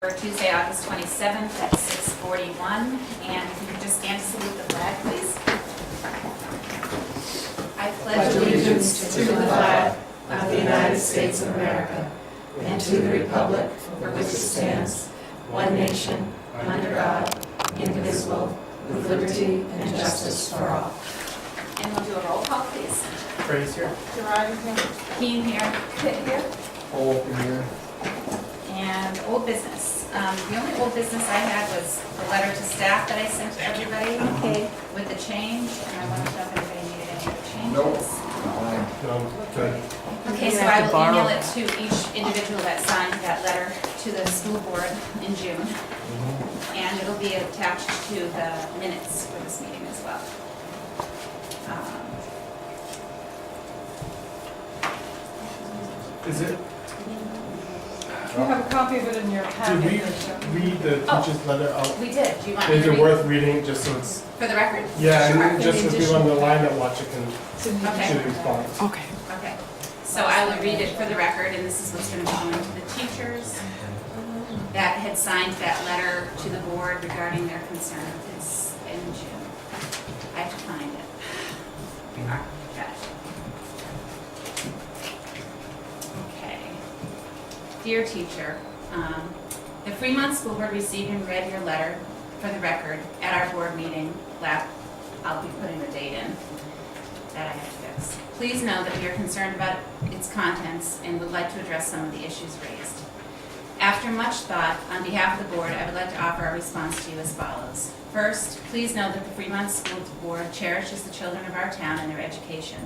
For Tuesday, August 27th at 6:41, and if you could just stand to salute the flag, please. I pledge allegiance to the flag of the United States of America and to the republic for which it stands, one nation, under God, indivisible, with liberty and justice for all. And we'll do a roll call, please. Fraser. Gerard here. Keen here. Pitt here. Holton here. And old business. The only old business I had was the letter to staff that I sent to everybody. Okay. With the change, and I wanted to know if anybody needed any other changes. No, good. Okay, so I will email it to each individual that signed that letter to the school board in June. And it'll be attached to the minutes for this meeting as well. Is it, You have a copy of it in your did packet. we here, so- read the Oh. teacher's letter out? We did. Do you want me Is to it read worth reading just so it's, for the record? yeah, Sure. and just In for people on the addition- line that watch it can, It's in the Okay. should respond. Okay. Okay. So I will read it for the record, and this is what's going to be going to the teachers that had signed that letter to the board regarding their concern with this in June. I have to find it. All right, got it. Okay. Dear teacher, the Fremont School Board received and read your letter for the record at our board meeting. I'll be putting the date in that I have to fix. Please know that we are concerned about its contents and would like to address some of the issues raised. After much thought, on behalf of the board, I would like to offer our response to you as follows. First, please know that the Fremont School Board cherishes the children of our town and their education.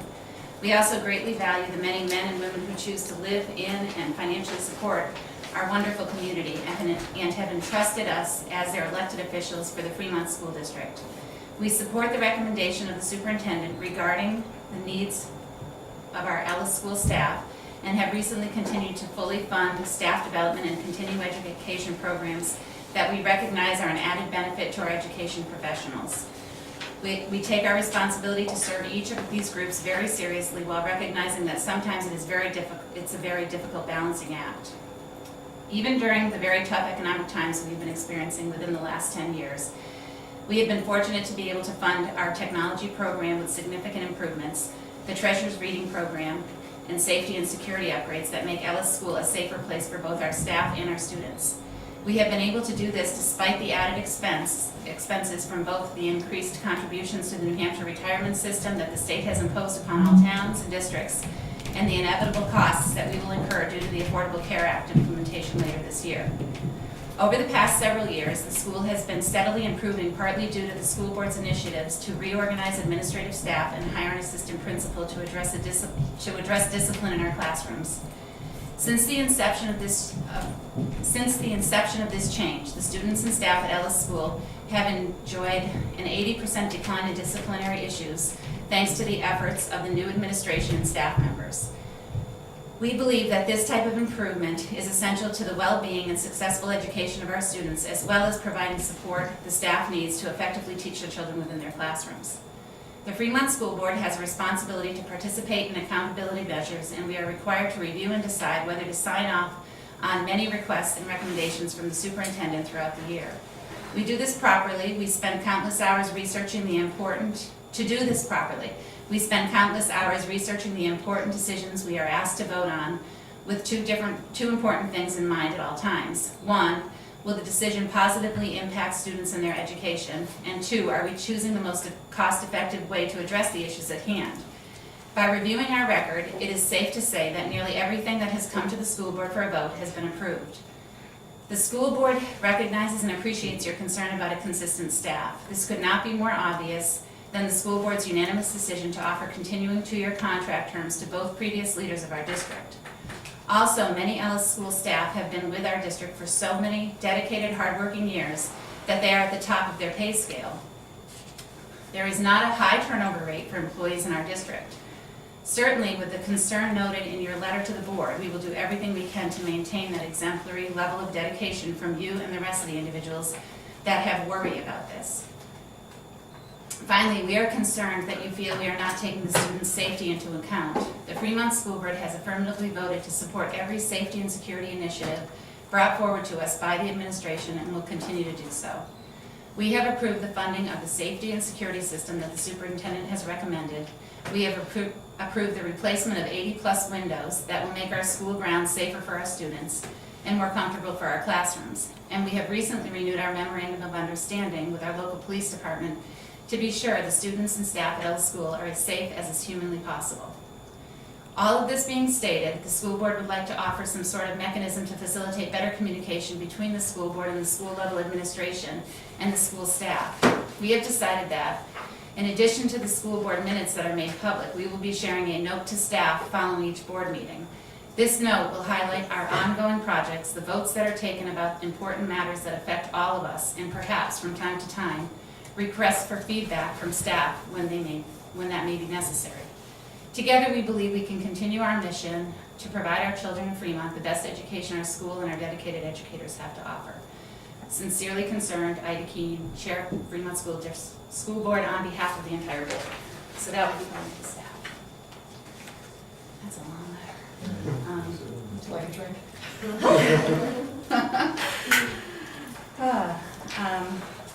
We also greatly value the many men and women who choose to live in and financially support our wonderful community and have entrusted us as their elected officials for the Fremont School District. We support the recommendation of the superintendent regarding the needs of our Ellis School staff and have recently continued to fully fund staff development and continuing education programs that we recognize are an added benefit to our education professionals. We take our responsibility to serve each of these groups very seriously while recognizing that sometimes it's a very difficult balancing act. Even during the very tough economic times we've been experiencing within the last 10 years, we have been fortunate to be able to fund our technology program with significant improvements, the Treasures Reading Program, and safety and security upgrades that make Ellis School a safer place for both our staff and our students. We have been able to do this despite the added expenses from both the increased contributions to the New Hampshire retirement system that the state has imposed upon all towns and districts, and the inevitable costs that we will incur due to the Affordable Care Act implementation later this year. Over the past several years, the school has been steadily improving, partly due to the school board's initiatives to reorganize administrative staff and hire an assistant principal to address discipline in our classrooms. Since the inception of this change, the students and staff at Ellis School have enjoyed an 80% decline in disciplinary issues, thanks to the efforts of the new administration and staff members. We believe that this type of improvement is essential to the well-being and successful education of our students, as well as providing support the staff needs to effectively teach their children within their classrooms. The Fremont School Board has a responsibility to participate in accountability measures, and we are required to review and decide whether to sign off on many requests and recommendations from the superintendent throughout the year. We do this properly. We spend countless hours researching the important decisions we are asked to vote on, with two important things in mind at all times. One, will the decision positively impact students and their education? And two, are we choosing the most cost-effective way to address the issues at hand? By reviewing our record, it is safe to say that nearly everything that has come to the school board for a vote has been approved. The school board recognizes and appreciates your concern about a consistent staff. This could not be more obvious than the school board's unanimous decision to offer continuing two-year contract terms to both previous leaders of our district. Also, many Ellis School staff have been with our district for so many dedicated, hardworking years that they are at the top of their pay scale. There is not a high turnover rate for employees in our district. Certainly, with the concern noted in your letter to the board, we will do everything we can to maintain that exemplary level of dedication from you and the rest of the individuals that have worry about this. Finally, we are concerned that you feel we are not taking the students' safety into account. The Fremont School Board has affirmatively voted to support every safety and security initiative brought forward to us by the administration and will continue to do so. We have approved the funding of the safety and security system that the superintendent has recommended. We have approved the replacement of 80-plus windows that will make our school grounds safer for our students and more comfortable for our classrooms. And we have recently renewed our memorandum of understanding with our local police department to be sure the students and staff at Ellis School are as safe as is humanly possible. All of this being stated, the school board would like to offer some sort of mechanism to facilitate better communication between the school board and the school level administration and the school staff. We have decided that, in addition to the school board minutes that are made public, we will be sharing a note to staff following each board meeting. This note will highlight our ongoing projects, the votes that are taken about important matters that affect all of us, and perhaps, from time to time, requests for feedback from staff when that may be necessary. Together, we believe we can continue our mission to provide our children in Fremont the best education our school and our dedicated educators have to offer. Sincerely concerned, Ida Keene, Chair of Fremont School Board, on behalf of the entire board. So that would be going to staff. That's a long letter. Would you like a drink?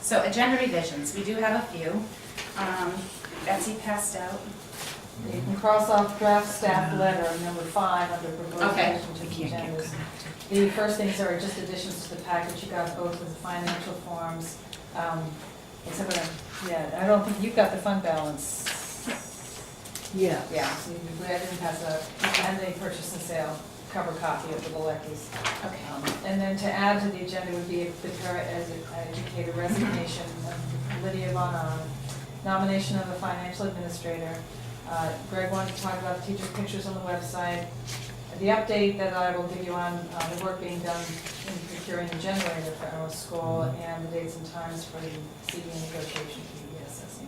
So agenda revisions, we do have a few. Betsy passed out. You can cross off draft staff letter, number 5, under proposed Okay. addition to the agendas. The first things are just additions to the package. You got both of the financial forms. Except for, yeah, I don't think you've got the fund balance. Yeah. Yeah, so you can go ahead and pass and a purchase and sale cover copy of the Galecki's. Okay. And then to add to the agenda would be the educator resignation of Lydia Von Ahn, nomination of a financial administrator. Greg wanted to talk about the teacher pictures on the website. The update that I will give you on the work being done in procuring a generator for our school and the dates and times for the CBA negotiation for the ESS.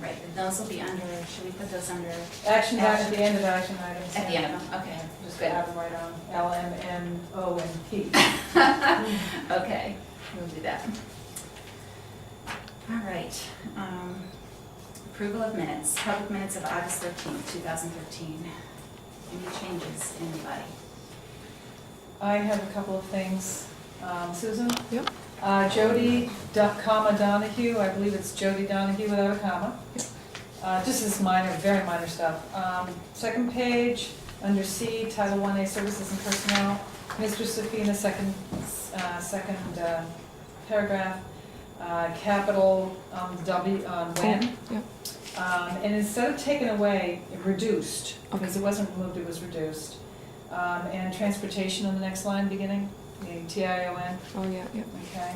Right, and those will be under, should we put those under? Action at the end of action items. At the end of them, okay. Just Good. add them right on, L, M, N, O, and P. Okay, we'll do that. All right. Approval of minutes, public minutes of August 13th, 2013. Any changes, anybody? I have a couple of things. Susan? Yep. Jody, comma Donahue, I believe it's Jody Donahue without a comma. Just this minor, very minor stuff. Second page, under C, Title 1A, Services and Personnel, Mr. Safina, second paragraph, capital W on when. Yep. And instead of taken away, reduced, because it wasn't removed, it was reduced. And transportation on the next line beginning, the TION. Oh, yeah, yep. Okay.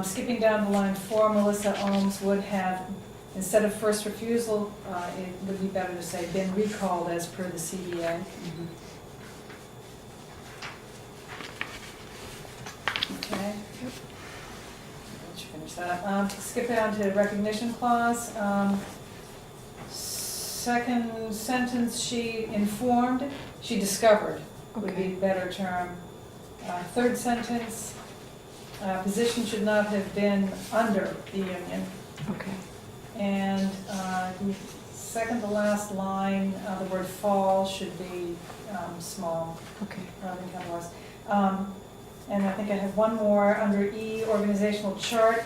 Skipping down to line 4, Melissa Ohms would have, instead of first refusal, it would be better to say been recalled as per the CBA. Okay. Let's finish that up. Skip down to recognition clause. Second sentence, she informed, she discovered would be a better term. Third sentence, position should not have been under the union. Okay. And the second to last line, the word fall should be small Okay. rather than capitalized. And I think I have one more under E, organizational chart,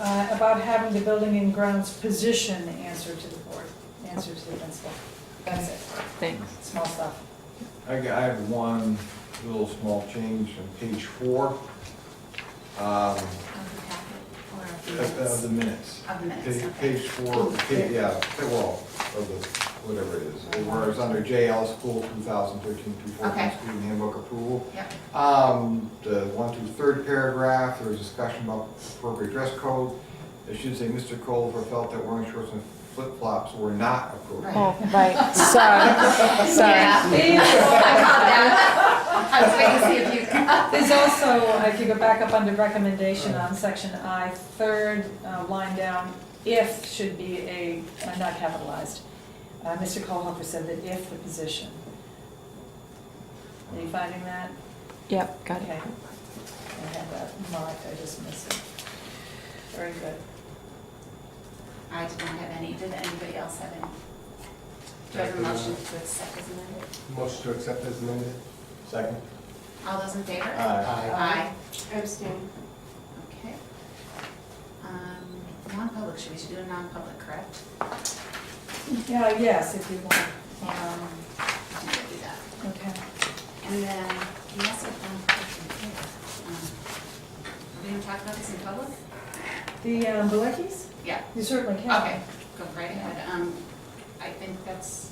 about having the building and grounds position answer to the board, answer to the principal. That's it, Thanks. small stuff. I have one little small change on page 4 Of the packet, or of the minutes? of the minutes. Of the minutes, okay. Page 4, well, of the, whatever it is. Where it's under JL School 2013-214 Okay. Student Handbook Approval. Yep. The 1 through 3rd paragraph, there was discussion about appropriate dress code. It should say Mr. Culver felt that wearing shorts and flip-flops were not appropriate. Oh, right, sorry, sorry. Yeah. I caught that. I was waiting to see if you got. There's also, if you go back up under recommendation on section I, third line down, if should be not capitalized. Mr. Kohlhofer said that if the position. Are you finding that? Yep, got Okay. it. I had that marked, I just missed it. Very good. I did not have any. Did anybody else have any? Do I have a motion to accept as amended? Motion to accept as amended. Second. All those in favor? Aye. Aye. Abstain. Okay. Non-public, should we do a non-public, correct? Yeah, yes, if you want. I think we'll do that. Okay. And then, we also have one question here. Are we gonna talk about this in public? The Bilecki's? Yeah. You certainly can. Okay, go right ahead. I think that's,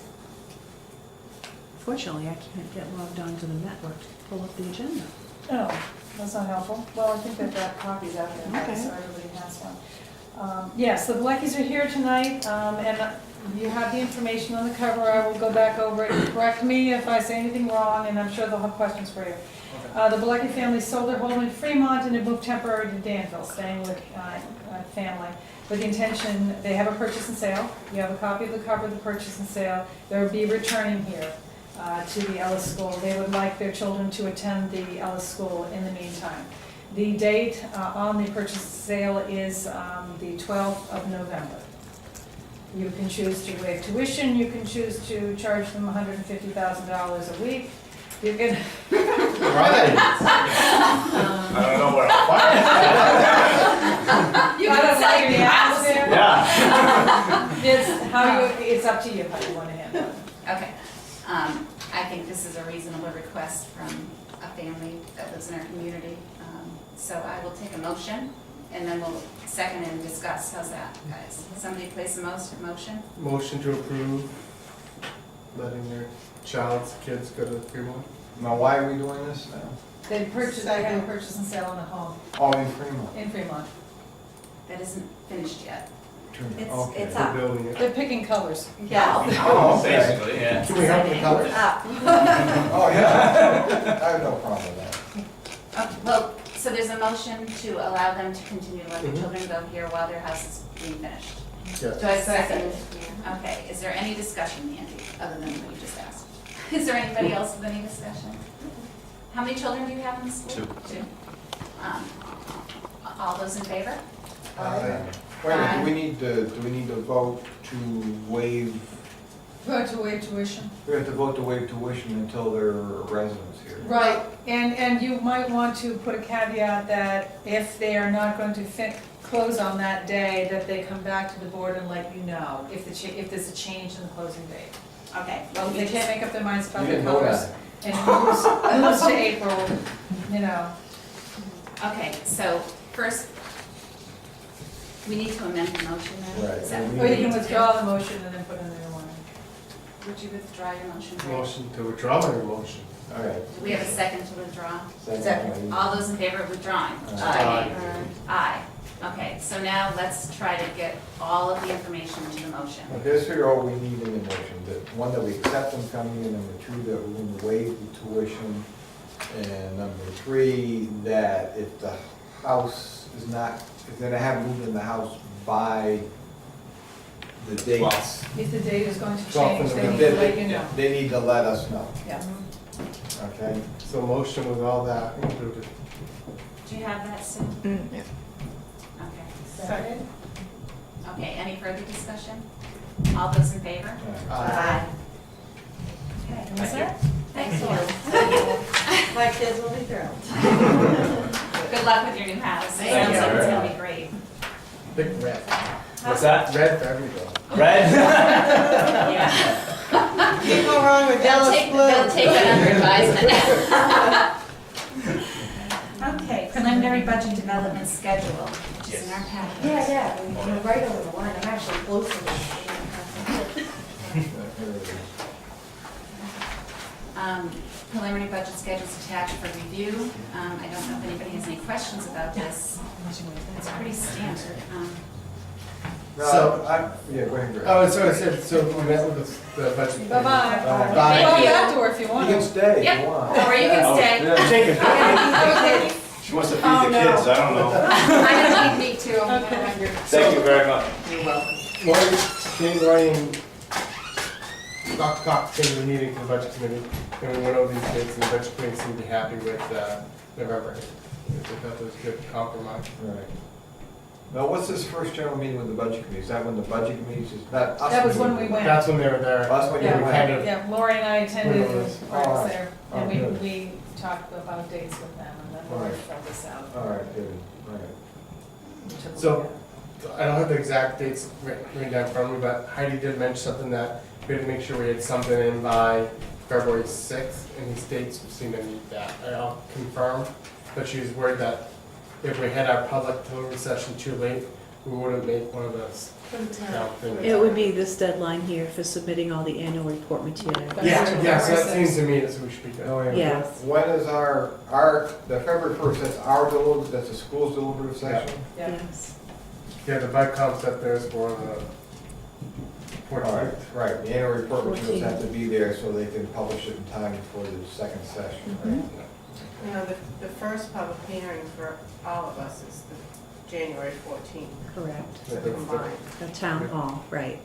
Fortunately, I can't get logged onto the network to pull up the agenda. Oh, that's not helpful. Well, I think they've got copies out there, Okay. so everybody has one. Yes, the Bilecki's are here tonight, and you have the information on the cover. I will go back over it. Correct me if I say anything wrong, and I'm sure they'll have questions for you. The Bilecki family sold their home in Fremont and have moved temporarily to Danville, staying with family. With the intention, they have a purchase and sale. You have a copy of the cover of the purchase and sale. They'll be returning here to the Ellis School. They would like their children to attend the Ellis School in the meantime. The date on the purchase and sale is the 12th of November. You can choose to waive tuition, you can choose to charge them $150,000 a week. You can, Right. I don't know where I'll find you I can don't sell like your the house. atmosphere. it. It's up to you how you want to handle it. Okay. I think this is a reasonable request from a family that lives in our community. So I will take a motion, and then we'll second and discuss. How's that, guys? Somebody place a motion? Motion to approve letting their kids go to Fremont. Now, why are we doing this now? They have a purchase and sale on a home Oh, in Fremont. in Fremont. That isn't finished yet. Okay. It's They're up. building it. They're picking colors. Yeah. Oh, okay. Basically, yeah. Can we help with the colors? Up. Oh, yeah. I have no problem with that. Okay, well, so there's a motion to allow them to continue to let the Mhm. children go here while their house is being finished. Yes. Do I have a second? Okay, is there any discussion, Andy, other than what you just asked? Is there anybody else with any discussion? How many children do you have in the school? Two. All those in favor? Wait a minute, do we need to vote to waive, Vote to waive tuition. we have to vote to waive tuition until they're residents here? Right, and you might want to put a caveat that if they are not going to close on that day, that they come back to the board and let you know if there's a change in the closing date. Okay. Well, they can't make up their minds about You the didn't know colors. that. And moves to April, you know. Okay, so first, we need to amend the motion then? Right. Is that- We Or you need can to- withdraw the motion and then put in the new one. Would you withdraw your motion? Greg? Motion to withdraw my motion. All right. Do we have a second to withdraw? Second. All those in favor of withdrawing? Aye. Aye. Okay, so now let's try to get all of the information to the motion. Okay, let's figure out what we need in the motion. One, that we accept them coming in, number two, that we're going to waive the tuition, and number three, that if the house is not, if they're gonna have moved in the house by the dates. If the date is going to 12th change, of they need to let you know. They need to let us know, Yeah. okay? So motion with all that included. Do you have that, Sue? Yeah. Okay. Second? Okay, any further discussion? All those in favor? Aye. Okay. What's that? Thanks, Lou. My kids will be thrilled. Good luck with your new house. It Thank sounds you. like it's gonna be great. Big red. What's that? Red for everything. Red? Yeah. Can't go wrong with They'll Dallas take blue. that under advisement. Okay, preliminary budget development schedule, which is in our packet. Yeah, we're right over the line. I'm actually close to it. Preliminary budget schedules attached for review. I don't know if anybody has any questions about this. It's pretty standard. So- Yeah, go ahead, Greg. Oh, so I said, so we met with the budget. Bye-bye. Bye. Go Thank you. back to her if you You want. can stay if Yep. you want. Or you can stay. Take it. Okay. She wants to feed Oh, the no. kids, I don't know. I'm gonna need me too. Okay. Thank you very much. Lori, Jane, Ryan, Dr. Cox came to the meeting for the budget committee, and we went over these dates, and the budget committee seemed to be happy with November. They thought it was a good compromise. Right. Now, what's this first general meeting with the budget committee? Is that when the budget committee is, not us? That was when we went. That's when they were there. That's when you Yeah. We went. kind of, Yeah, Lori and I attended, Where was- I was Oh, there, oh, and good. we talk about dates with them, and then we'll Alright. fill this out. All right, good, all right. We'll take a So- look at I don't have the exact dates written down in front of me, but Heidi did mention something that we had to make sure we had something in by February 6th, and these dates seem to meet that. I'll confirm, but she was worried that if we had our public delivery session too late, we wouldn't make one of those count things. It would be this deadline here for submitting all the annual report material. Yeah, so that seems to me as we should be good. No, wait, Yeah. when is our, the February 1st, that's our deliberative, that's the school's deliberative session? it. Yeah. Yes. Yeah, the bike comp set there is for the All right, 14th. right, the annual report materials 14th. have to be there so they can publish it in time for the second session, right? Mhm. You know, the first public hearing for all of us is the January 14th, Correct. Yeah, the- combined. The town hall, right.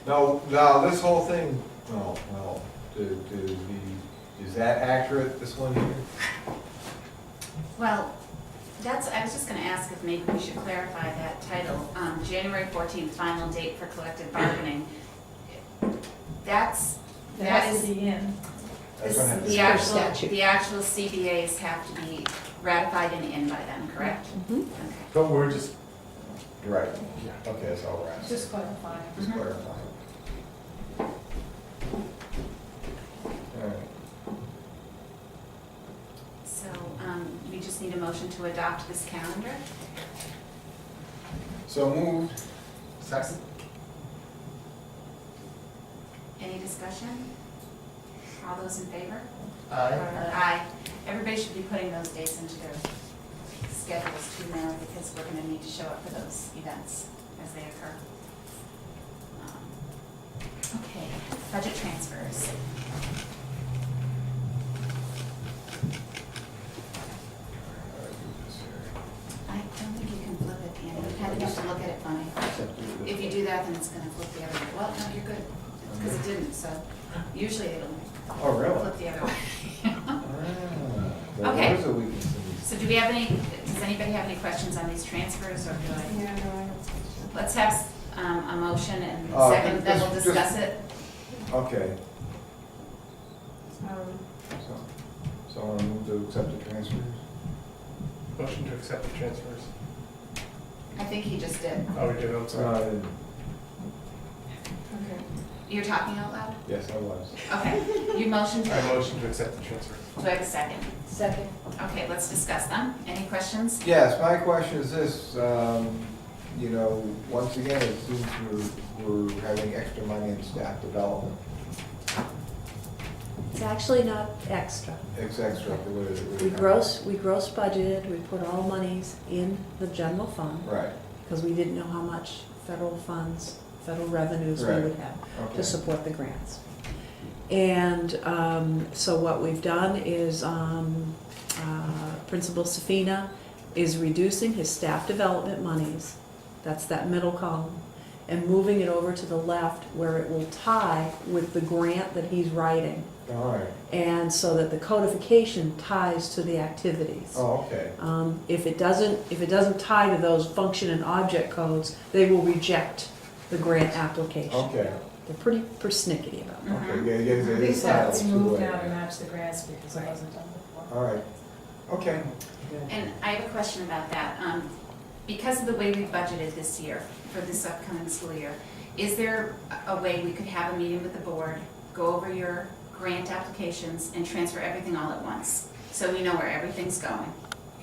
No, this whole thing, well, is that accurate, this one here? Well, I was just gonna ask if maybe we should clarify that title, January 14th, final date for collective bargaining. That It has is, to be in. That's gonna have to- the actual CBAs have to be ratified and in by then, correct? Mhm. Okay. But we're just, Right, yeah. okay, that's all we're asking, Just clarifying. just Mhm. clarifying. All right. So, we just need a motion to adopt this calendar. So moved. Second? Any discussion? All those in favor? Aye. Aye. Everybody should be putting those dates into their schedules too now, because we're gonna need to show up for those events as they occur. Okay, budget transfers. I don't think you can flip it, Andy. You kind of have to look at it funny. If you do that, then it's gonna flip the other way. Well, no, you're good, because it didn't, so usually it'll Oh, really? flip the other way. Okay. Okay. So do we have any, does anybody have any questions on these transfers, or do I? Yeah, no, I don't think so. Let's have a motion and Oh, second, then we'll just- discuss it. Okay, Um, so I want to move to accept the transfers? Motion to accept the transfers. I think he just did. Oh, we did, I'm No, sorry. I didn't. Okay. You're talking out loud? Yes, I was. Okay. You motioned. I motion to accept the transfers. Do I have a second? Second. Okay, let's discuss them. Any questions? Yes, my question is this, you know, once again, it seems we're having extra money in staff development. It's actually not extra. It's extra, what is it? We gross budgeted, we put all monies in the general fund, Right, because we didn't know how much federal funds, federal revenues we Right. would have okay. to support the grants. And so what we've done is Principal Safina is reducing his staff development monies, that's that middle column, and moving it over to the left where it will tie with the grant that he's writing. All right, And so that the codification ties to the activities. oh, okay, If it doesn't tie to those function and object codes, they will reject the grant application. okay, They're pretty persnickety about it. okay, yeah, yeah, yeah. These have it's to be moved two-way, now to yeah. match the grants because it wasn't done before. All right, okay. And I have a question about that. Because of the way we budgeted this year, for this upcoming school year, is there a way we could have a meeting with the board, go over your grant applications, and transfer everything all at once? So we know where everything's going.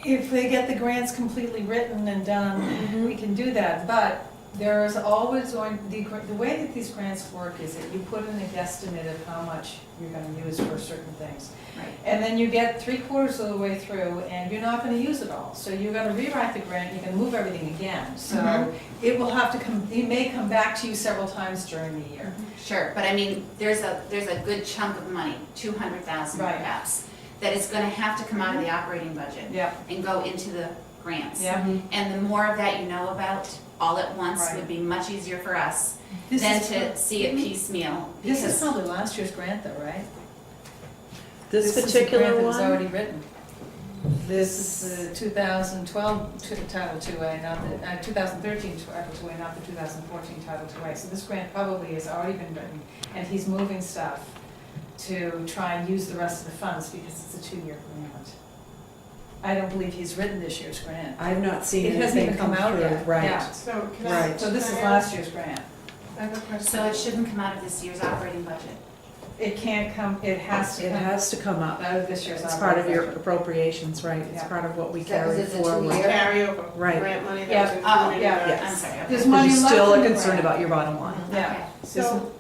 If they get the grants completely written and done, we can do that, but there is always the way that these grants work is that you put in a guesstimate of how much you're gonna use for certain things. Right. And then you get 3/4 of the way through and you're not gonna use it all. So you're gonna rewrite the grant, you're gonna move everything again. So Mhm. it will have to come, it may come back to you several times during the year. Sure, but I mean, there's a good chunk of money, 200,000 Right. perhaps, that is gonna have to come out of the operating budget Yeah, and go into the grants. yeah. And the more of that you know about all at once Right. would be much easier for us This than is- to see it piecemeal. This is Because, probably last year's grant though, right? This is the particular grant that was one, already written. This is the 2012 Title II-A, not the, 2013 Title II-A, not the 2014 Title II-A. So this grant probably has already been written, and he's moving stuff. to try and use the rest of the funds because it's a 2-year grant. I don't believe he's written this year's grant. I've not seen It hasn't anything even come come out through, yet. right. Yeah. So can Right. So this is can I last year's grant. I have a question. So it shouldn't come out of this year's operating budget. It can't come, it has to It come has to come up. out of this year's It's part of your operating budget. appropriations, right, it's Yeah. part of what we Is that- carry is it the forward. 2-year? Carryover Right. grant money Yeah. that was Oh, included in yeah, the. yes. I'm sorry. There's okay. money Because you're left still in the concerned grant. about your bottom line. Yeah. Okay. So,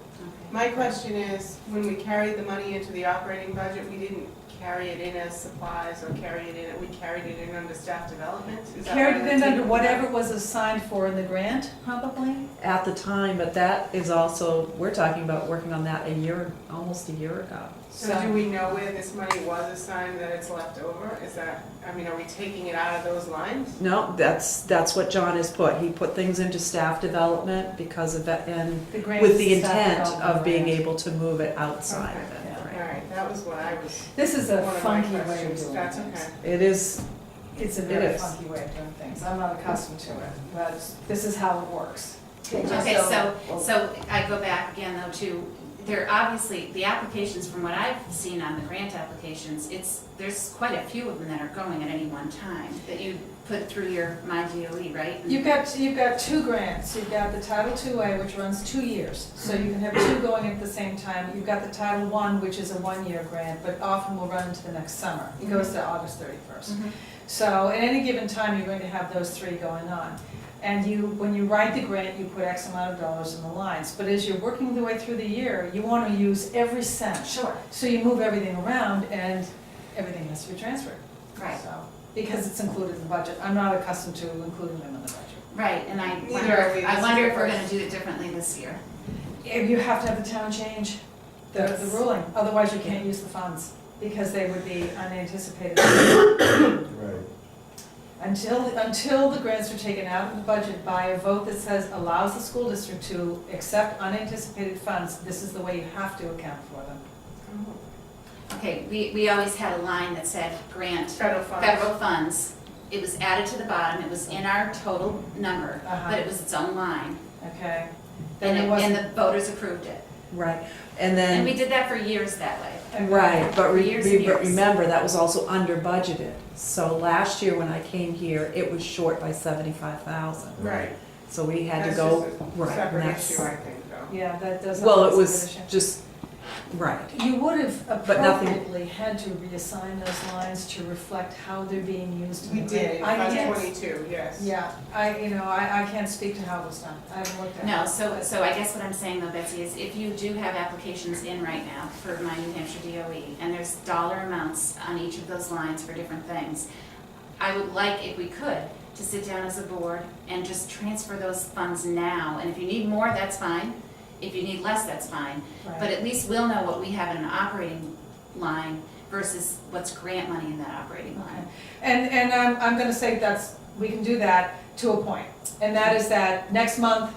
my question is, when we carried the money into the operating budget, we didn't carry it in as supplies or carry it in, we carried it in under staff development? Is that Carried why it we're in under taking whatever was assigned for in the grant, probably? At the time, but that is also, we're talking about working on that almost a year ago. So do we know where this money was assigned, that it's left over? Is that, I mean, are we taking it out of those lines? No, that's what John has put. He put things into staff development because of it, and The grant with the is staff intent development of being grant. able to move it outside of Okay. it, All right? right, that was what I was, This is a one of my funky way of questions. doing That's things. okay. It is, It's a It very is. funky way of doing things. I'm not accustomed to it, but this is how it works. Okay, so I go back again though to, there obviously, the applications, from what I've seen on the grant applications, there's quite a few of them that are going at any one time, that you put through your My DOE, right? You've got 2 grants. You've got the Title II-A, which runs 2 years. So you can have 2 going at the same time. You've got the Title I, which is a 1-year grant, but often will run into the next summer. It goes to August 31st. Mhm. So at any given time, you're going to have those 3 going on. And when you write the grant, you put X amount of dollars in the lines. But as you're working the way through the year, you want to use every cent. Sure, So you move everything around and everything has to be transferred. right, So, because it's included in the budget. I'm not accustomed to including them in the budget. right, and I Neither are we. wonder if we're gonna do it differently this year. If you have to have the town change the ruling, otherwise you can't use the funds, because they would be unanticipated. Right. Until the grants are taken out of the budget by a vote that says allows the school district to accept unanticipated funds, this is the way you have to account for them. Okay, we always had a line that said grant Federal funds. federal funds. It was added to the bottom, it was in our total number, Uh-huh. but it was its own line. Okay? And Then it and wasn't, the voters approved it. right. And And we then, did that for years that way. right, but Years and years. remember, that was also under budgeted. So last year when I came here, it was short by 75,000. Right. So we had to That's go, just a right, and separate that's- issue, I think, though. yeah, that does. well, that's it a was good issue. just, right. You would have But nothing- appropriately had to reassign those lines to reflect how they're being used. in We the did, grant. in I Fund can't- 22, yes. Yeah, I can't speak to how it was done. I haven't looked at it. No, so I guess what I'm saying though, Betsy, is if you do have applications in right now for my New Hampshire DOE, and there's dollar amounts on each of those lines for different things, I would like, if we could, to sit down as a board and just transfer those funds now, and if you need more, that's fine. If you need less, that's fine, Right. but at least we'll know what we have in an operating line versus what's grant money in that operating line. And I'm gonna say we can do that to a point. And that is that next month,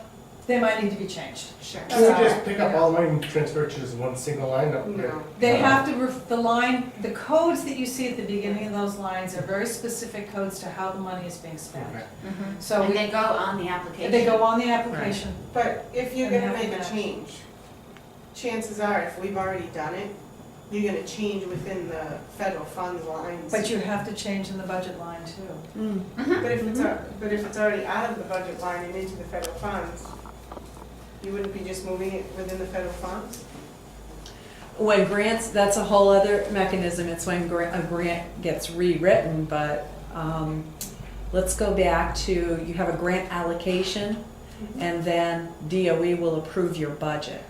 they might need to be changed. Sure. Can we just pick up all the money and transfer it to just one single line? No. They have to, the codes that you see at the beginning of those lines are very specific codes to how the money is being spent. Okay. Mhm. So And they go on the application. they go on the application. But if you're And gonna have to make a match. change, chances are, if we've already done it, you're gonna change within the federal funds lines. But you have to change in the budget line too. Mm. Mhm. But if it's already out of the budget line and into the federal funds, you wouldn't be just moving it within the federal funds? When grants, that's a whole other mechanism, it's when a grant gets rewritten, but let's go back to, you have a grant allocation, and then DOE will approve your budget.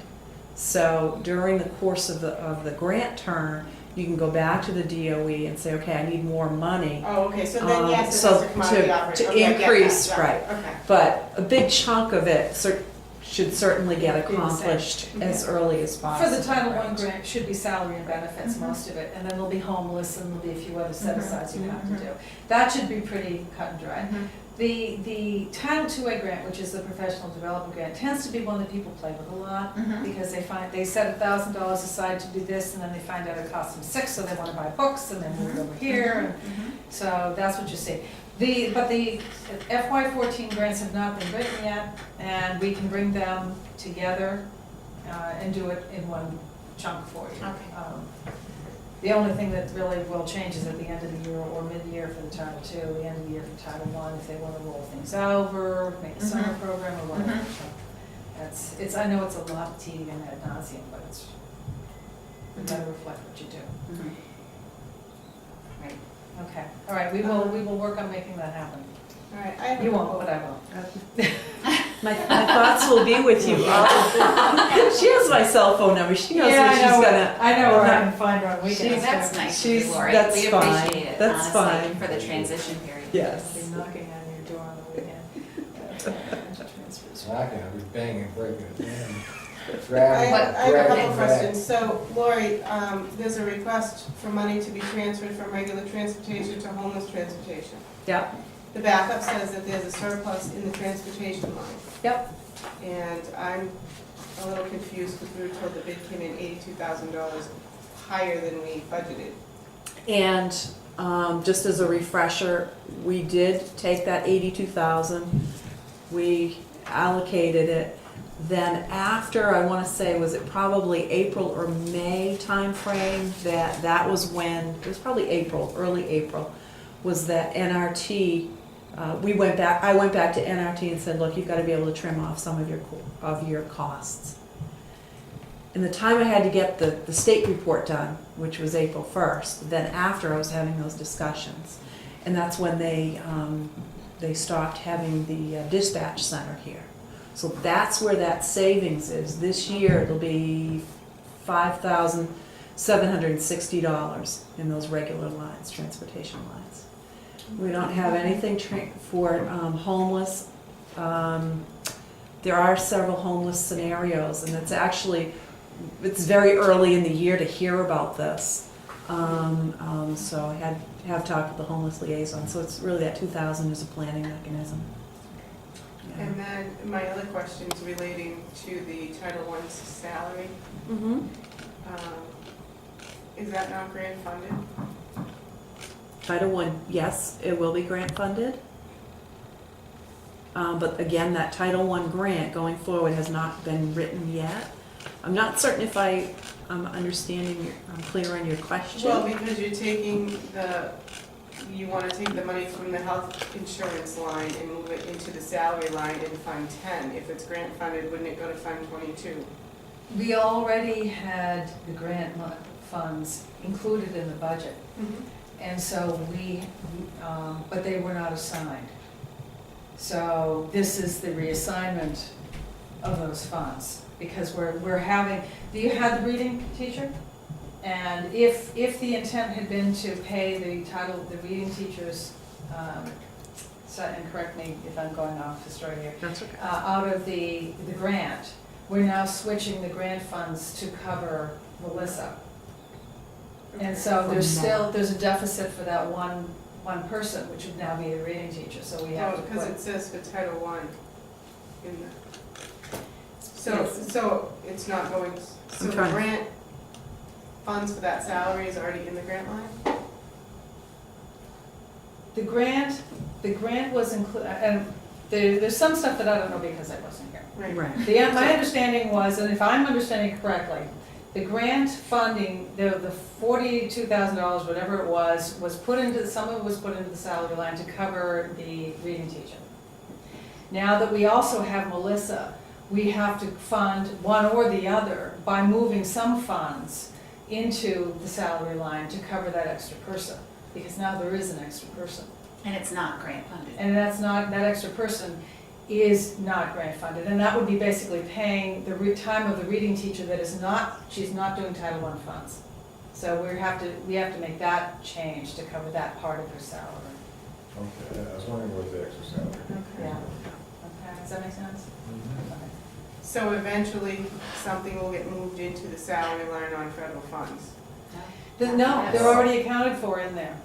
So during the course of the grant term, you can go back to the DOE and say, okay, I need more money. Oh, okay, so then yes, it So has to come out of the operating. to Okay, I get that, increase, got it, right. Okay. But a big chunk of it should certainly get Be the same. accomplished as early as For possible. the Title I right. grant, should be salary and benefits, most of it, and then there'll be homeless, and there'll be a few other set-asides you have to do. That should be pretty cut and dry. Mhm. The Title II-A grant, which is the professional development grant, tends to be one that people play with a lot, Mhm. because they set $1,000 aside to do this, and then they find out it costs them $600, so they wanna buy books, and then move it over here, and Mhm. so that's what you see. But the FY14 grants have not been written yet, and we can bring them together and do it in one chunk for you. Okay. The only thing that really will change is at the end of the year or mid-year for the Title II, the end of the year for Title I, if they want to roll things over, make a summer program or whatever. Mhm. So I know it's a lot of tedium ad nauseum, but it's, you gotta reflect what you do. Mhm. Right. Okay, all right, we will work on making that happen. All right, I have You a won't, couple. but I will. My thoughts will be with you. She has my cell phone number. She knows Yeah, where she's gonna. I know where I can find her on weekends. That's nice of she's- you, Lori. that's We fine. appreciate it, That's honestly, fine. for the transition period. Yes. Be knocking on your door on the weekend. Transfers. Knocking, I'll be banging, breaking it down. I Grabbing, have a grabbing couple back. questions. So Lori, there's a request for money to be transferred from regular transportation to homeless transportation. Yep. The backup says that there's a surplus in the transportation line. Yep. And I'm a little confused because we were told the bid came in $82,000 higher than we budgeted. And just as a refresher, we did take that 82,000. We allocated it. Then after, I want to say, was it probably April or May timeframe, that was when, it was probably April, early April, was that NRT, I went back to NRT and said, look, you've got to be able to trim off some of your costs. And the time I had to get the state report done, which was April 1st, then after I was having those discussions. And that's when they stopped having the dispatch center here. So that's where that savings is. This year it'll be $5,760 in those regular lines, transportation lines. We don't have anything for homeless. There are several homeless scenarios, and it's very early in the year to hear about this. So I have talked with the homeless liaison, so it's really that 2,000 is a planning mechanism. Yeah. And then my other question is relating to the Title I salary. Mm-hmm. Is that not grant funded? Title I, yes, it will be grant funded. But again, that Title I grant going forward has not been written yet. I'm not certain if I'm clear on your question. Well, because you want to take the money from the health insurance line and move it into the salary line in Fund 10. If it's grant funded, wouldn't it go to Fund 22? We already had the grant funds included in the budget, and so but they were not assigned. So this is the reassignment of those funds, because we're having, do you have the reading teacher? And if the intent had been to pay the reading teachers, and correct me if I'm going off the story here, That's okay. out of the grant, we're now switching the grant funds to cover Melissa. And so there's a deficit for that one person, which would now be the reading teacher, so we have to Because put. it says for Title I in the, so it's not going, so the trying. grant funds for that salary is already in the grant line? The grant was included, and there's some stuff that I don't know because I wasn't here. Right. My understanding was, and if I'm understanding correctly, the grant funding, the $42,000, whatever it was put into, some of it was put into the salary line to cover the reading teacher. Now that we also have Melissa, we have to fund one or the other by moving some funds into the salary line to cover that extra person, because now there is an extra person. And it's not grant funded. And that extra person is not grant funded, and that would be basically paying the time of the reading teacher she's not doing Title I funds. So we have to make that change to cover that part of their salary. Okay, I was wondering what the extra salary. Yeah. Okay, does that make sense? Okay. So eventually, something will get moved into the salary line on federal funds? No, they're already accounted for in there.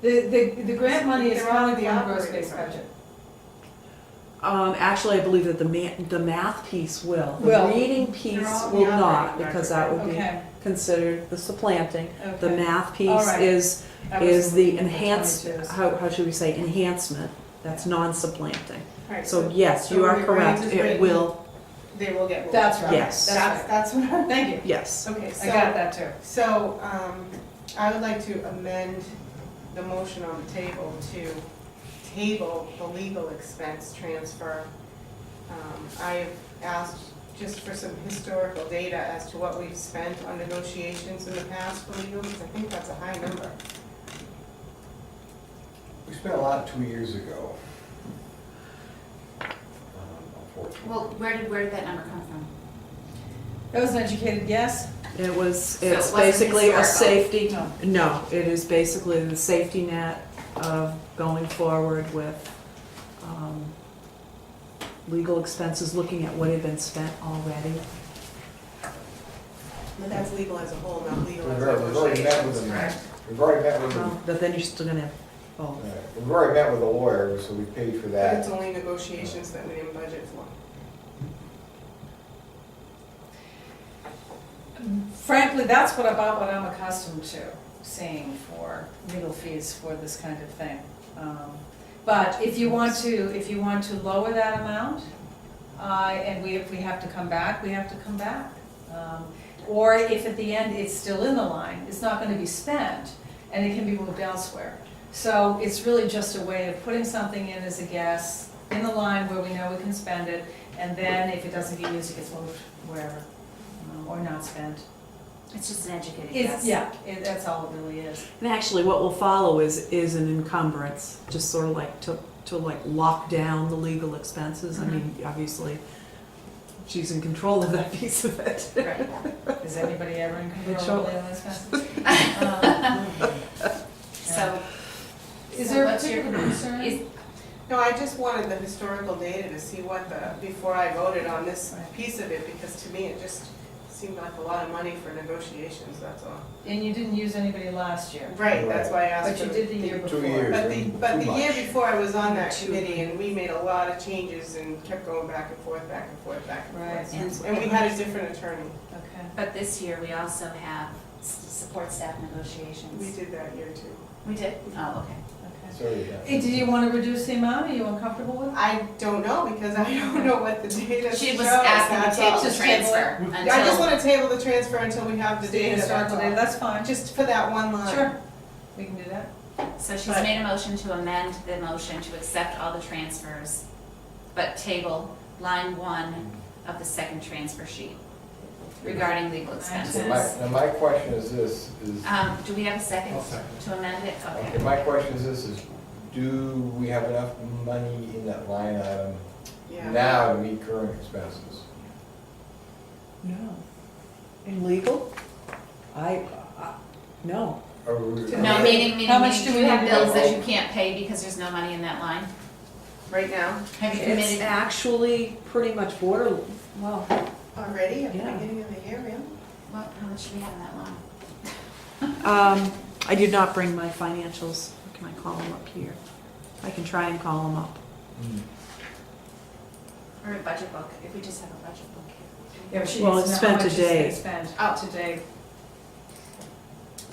The grant money is They're all in counted the for in the gross operating base budget. budget. Actually, I believe that the math piece will. The Will. reading piece They're all will the not, operating because budget. that would be Okay, considered the supplanting. The okay. math All piece right. is I was the looking at enhanced, 22s. how should we say, enhancement, that's non-supplanting. Right, So yes, you are when the correct, grant is it written, will, They will get moved. That's right. Yes. That's what I'm, Thank you. Yes. okay, I got that too. So, I would like to amend the motion on the table to table the legal expense transfer. I've asked just for some historical data as to what we've spent on negotiations in the past for legal, because I think that's a high number. We spent a lot 2 years ago. Unfortunately. Well, where did that number come from? That was an educated guess? It was, So it it's wasn't basically a historical? safety, No. no, it is basically the safety net of going forward with legal expenses, looking at what had been spent already. But that's legal as a whole, not legal as We've already met with them. Correct. We've already met with them. But then you're still gonna have, oh, We've already met with the lawyer, so we paid for But it's that. only negotiations that we didn't budget for. Frankly, that's about what I'm accustomed to seeing for legal fees for this kind of thing. But if you want to lower that amount, and if we have to come back, we have to come back. Or if at the end it's still in the line, it's not gonna be spent, and it can be moved elsewhere. So it's really just a way of putting something in as a guess, in the line where we know we can spend it, and then if it doesn't get used, it gets moved wherever, or not spent. It's just an educated It's, guess. yeah, that's all it really is. and actually what will follow is an encumbrance, just sort of like to like lock down the legal expenses. I mean, obviously, she's in control of that piece of it. Right. Is anybody ever in control Sure. of legal expenses? So, Is So there a what's your- particular concern? is, No, I just wanted the historical data to see what before I voted on this Right. piece of it, because to me, it just seemed like a lot of money for negotiations, that's all. And you didn't use anybody last year, Right, that's why I asked but for you the. did the year before. 2 years. But the Too year much. before I was on that Too- committee, and we made a lot of changes and kept going back and forth, back and forth, back and Right. forth. And we had a different attorney. Okay. but this year we also have support staff We negotiations. did that year too. We did? Oh, okay. Okay. Sorry, yeah. Hey, did you want to reduce the amount? Are you uncomfortable with it? I don't know, because I don't know what the data shows. She was asking to that's table all. the Just table transfer I just until, wanna table the transfer until we have the The data, that's historical data, all. that's fine. Just for that one line. Sure, we can do that. so she's But- made a motion to amend the motion to accept all the transfers, but table line 1 of the second transfer sheet regarding legal expenses. Now, my question is this, is, Do we have a second I'll second. to amend it? okay, Okay. my question is this, is do we have enough money in that line item Yeah. now to meet current expenses? No. In legal? No. Or we- No, meaning, How much do do we you have need to bills that vote? you can't pay because there's no money in that line? Right now, Have you It's committed? actually pretty much border, well, already, at the Yeah. beginning of the year, really? What, how much do we have in that line? I did not bring my financials. Can I call them up here? I can try and call them up. Hmm. Or a budget book, if we just have a budget book here. Yeah, but she Well, needs it's to know how spent much today. is spent Oh. today.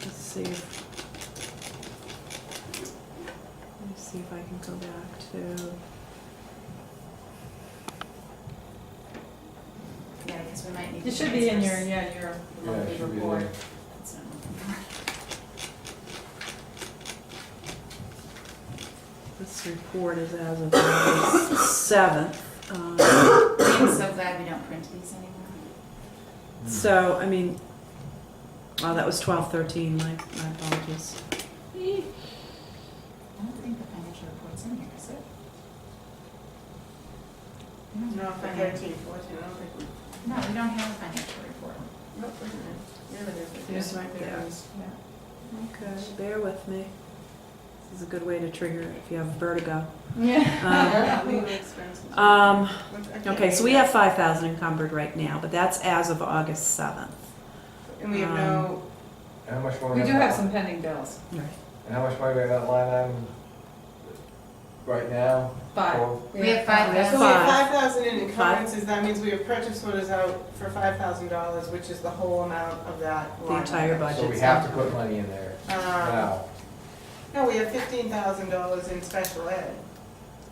Let's see. Let me see if I can go back to, Yeah, because we might need. It the should be in your, transfers. yeah, your Yeah, it monthly should be report. there. That's what I'm looking for. this report is as of August 7th. I'm so glad we don't print these anymore. So, I mean, oh, that was 12/13, my apologies. I don't think the financial report's in here, is it? We don't No, have for a finan- 13, 14, I don't think we. No, we don't have a financial report. Nope, wait a minute. There it is. Yes, right there. it is. Okay, bear with me. This is a good way to trigger it if you have vertigo. Yeah, legal expenses. Um, Which I can't Okay, so we read have 5,000 encumbered right now, but that's as of August 7th. that. And we have no, And how much more? We do have some pending bills. Right. And how much money we have in that line item right now? 5. We have 5,000. so we have Five. 5,000 in encumbrances, that means we have purchase orders out for $5,000, which is the whole amount of that The line. entire budget. So we have to put money in there Um, now. No, we have $15,000 in special ed.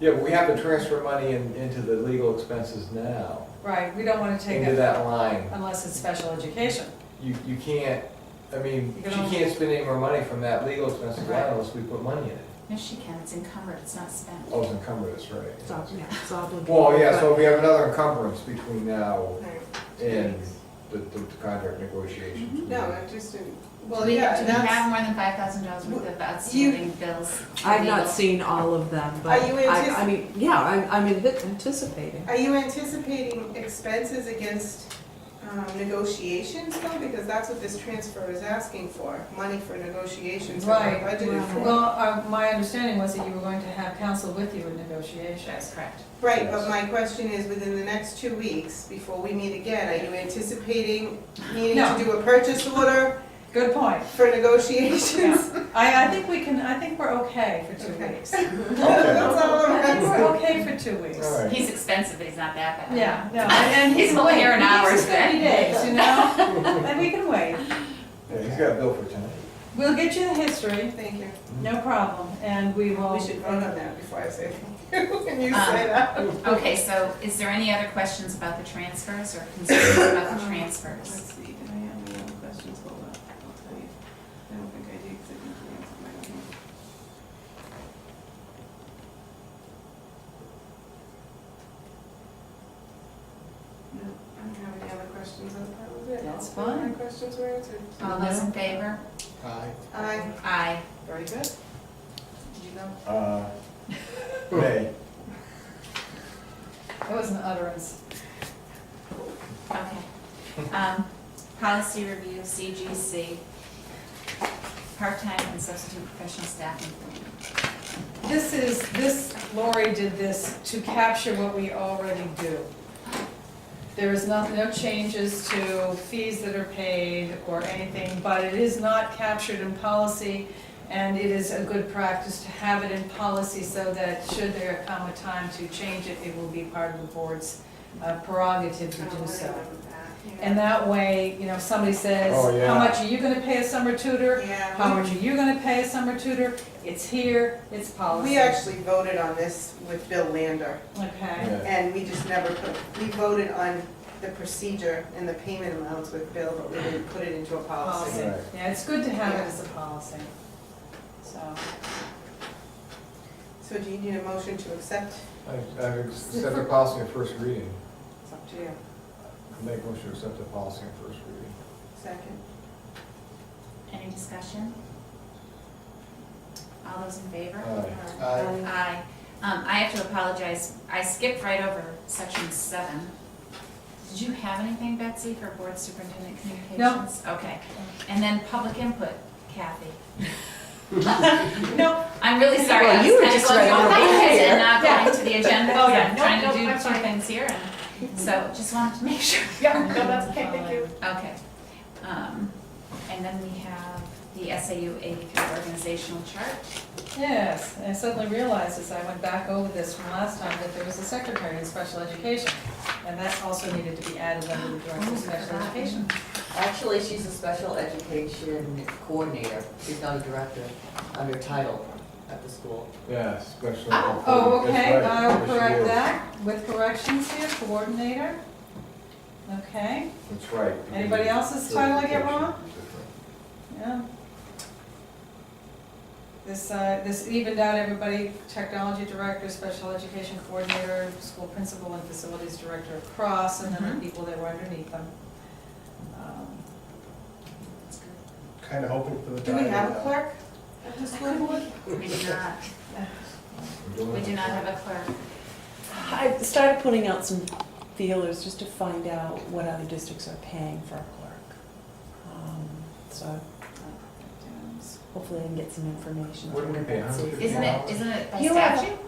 Yeah, but we have to transfer money into the legal expenses now, Right, we don't wanna take into it that line. unless it's special education. You can't, I mean, You she can only- can't spend any more money from that legal expenses line Right. unless we put money in it. Yes, she can, it's encumbered, it's not spent. Oh, it's encumbered, that's right. Yeah, it's obligated. Well, yeah, but- so we have another encumbrance between now and the contract negotiations. No, I just didn't, well, Do we yeah, have that's, more than $5,000 worth of outstanding bills? for I've not legal? seen all of them, but Are you I mean, yeah, I'm anticipating. are you anticipating expenses against negotiations though? Because that's what this transfer is asking for, money for negotiations that are Right. budgeted for. Well, my understanding was that you were going to have counsel with you in negotiations. That's correct. Right, but my question is, within the next 2 weeks, before we meet again, are you anticipating needing No. to do a purchase order Good point. for negotiations? I think I think we're okay for 2 Okay. weeks. That's all I'm I think we're asking. okay for 2 weeks. All right. He's expensive, but he's not that bad. Yeah, no, and He's only here an hour He's 30 today. days, you know, and we can wait. Yeah, he's got a bill for tonight. We'll get you the history, Thank you. no problem, and we will. We should vote on that before I say thank you. Can you say that? Okay, so is there any other questions about the transfers or concerns about the transfers? Let's see, did I have any other questions? Hold on, I'll tell you. I don't think I did, because I didn't answer my own. No, I don't have any other questions, that was it. That's All my fine. questions were answered. All those in favor? Aye. Aye. Aye. Very good. Did you go? May. That was an utterance. Okay. Policy review, CGC, part-time and substitute professional staff employment. Lori did this to capture what we already do. There is no changes to fees that are paid or anything, but it is not captured in policy, and it is a good practice to have it in policy so that should there come a time to change it, it will be part of the board's prerogative to do so. And that way, you know, if somebody says, Oh, yeah. how much are you gonna pay a summer tutor? Yeah. How much are you gonna pay a summer tutor? It's here, it's policy. We actually voted on this with Bill Lander, Okay, Yeah. and we just never put, we voted on the procedure and the payment amounts with Bill, but we didn't put it into a policy. policy. Right. Yeah, it's good to have it as a policy. So, So do you need a motion to accept? I accept the policy on first reading. it's up to you. I make a motion to accept the policy on first reading. Second. Any discussion? All those in favor? Aye. Aye. Aye. I have to apologize, I skipped right over section 7. Did you have anything, Betsy, for board superintendent communications? No. Okay. And then public input, Kathy. No, I'm really sorry, Well, I you was were kind of just going right through on the the pages wire. and not Yeah. going to the agenda, Oh, because yeah. I'm No, trying no, to do I'm 2 fine. things here, and so just wanted to make sure. yeah, no, that's okay, thank you. Okay. And then we have the SAU83 organizational chart. Yes, and I suddenly realized as I went back over this from last time that there was a secretary in special education, and that also needed to be added under the director of special education. Actually, she's a special education coordinator. She's not a director under title at the school. Yeah, especially. Oh, okay, That's right. I will Yes, she correct is. that with corrections here, coordinator. Okay, That's right. Anybody else's title I get wrong? yeah. This evened out everybody, technology director, special education coordinator, school principal and facilities director across, and then the people that were underneath them. Kind of hoping for the Do time. we have a clerk at the school board? We do not, we do not have a clerk. I started putting out some feelers just to find out what other districts are paying for a clerk. So hopefully I can get some information. What do we pay, See. $150? Isn't it by You have- statute?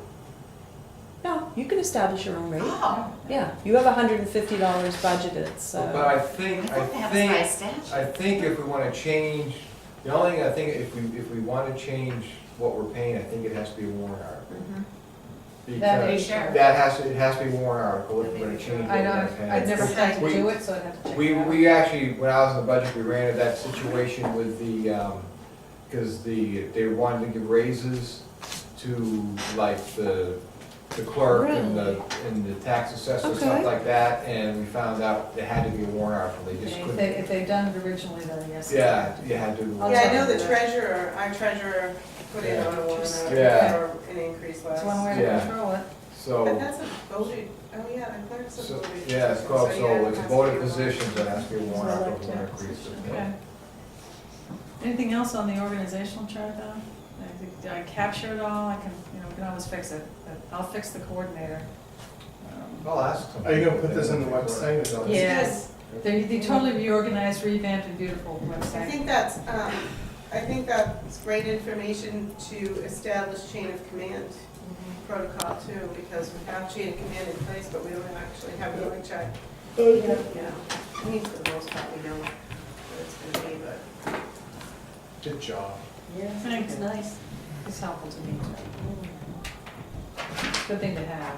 No, you can establish your own rate. Oh, Yeah, you have $150 budgeted, But so. I I think, thought that was by statute. I think if we want to change, the only thing I think, if we want to change what we're paying, I think it has to be a warrant article. Mhm. That Because is Sure. that has to, it has to be a warrant article if we're going to change what I we're know, going to pay. I've never had to We- do it, so I'd have to check We, it out. we actually, when I was in the budget, we ran into that situation with the, because they wanted to give raises to like the the clerk and the tax assessor, Okay. stuff like that, and we found out it had to be a warrant article, they just If couldn't. they've done it originally, then yes. Yeah, you had to do the warrant Yeah, I know article. the treasurer, our treasurer put in on a warrant article Yeah. for an increase It's last. one way to Yeah. control it. But So, that's a voted, oh yeah, the clerk's a so, voted. yeah, it's called, yeah, so it it's has to voted be a warrant. positions, it has to be a warrant So article, elected to increase it. Okay. Anything else on the organizational chart though? Did I capture it all? I can, we can always fix it, but I'll fix the coordinator. I'll ask them. Are you gonna put this on the website as well? Yes, they totally reorganized, revamped, and beautiful I website. think that's great information to establish chain of command protocol too, because we have chain of command in place, but we don't actually have an org chart. Yeah, I mean, for the most part, we know what it's gonna be, but. Good job. Yeah, Thanks. it's nice. It's helpful to me too. Good thing to have.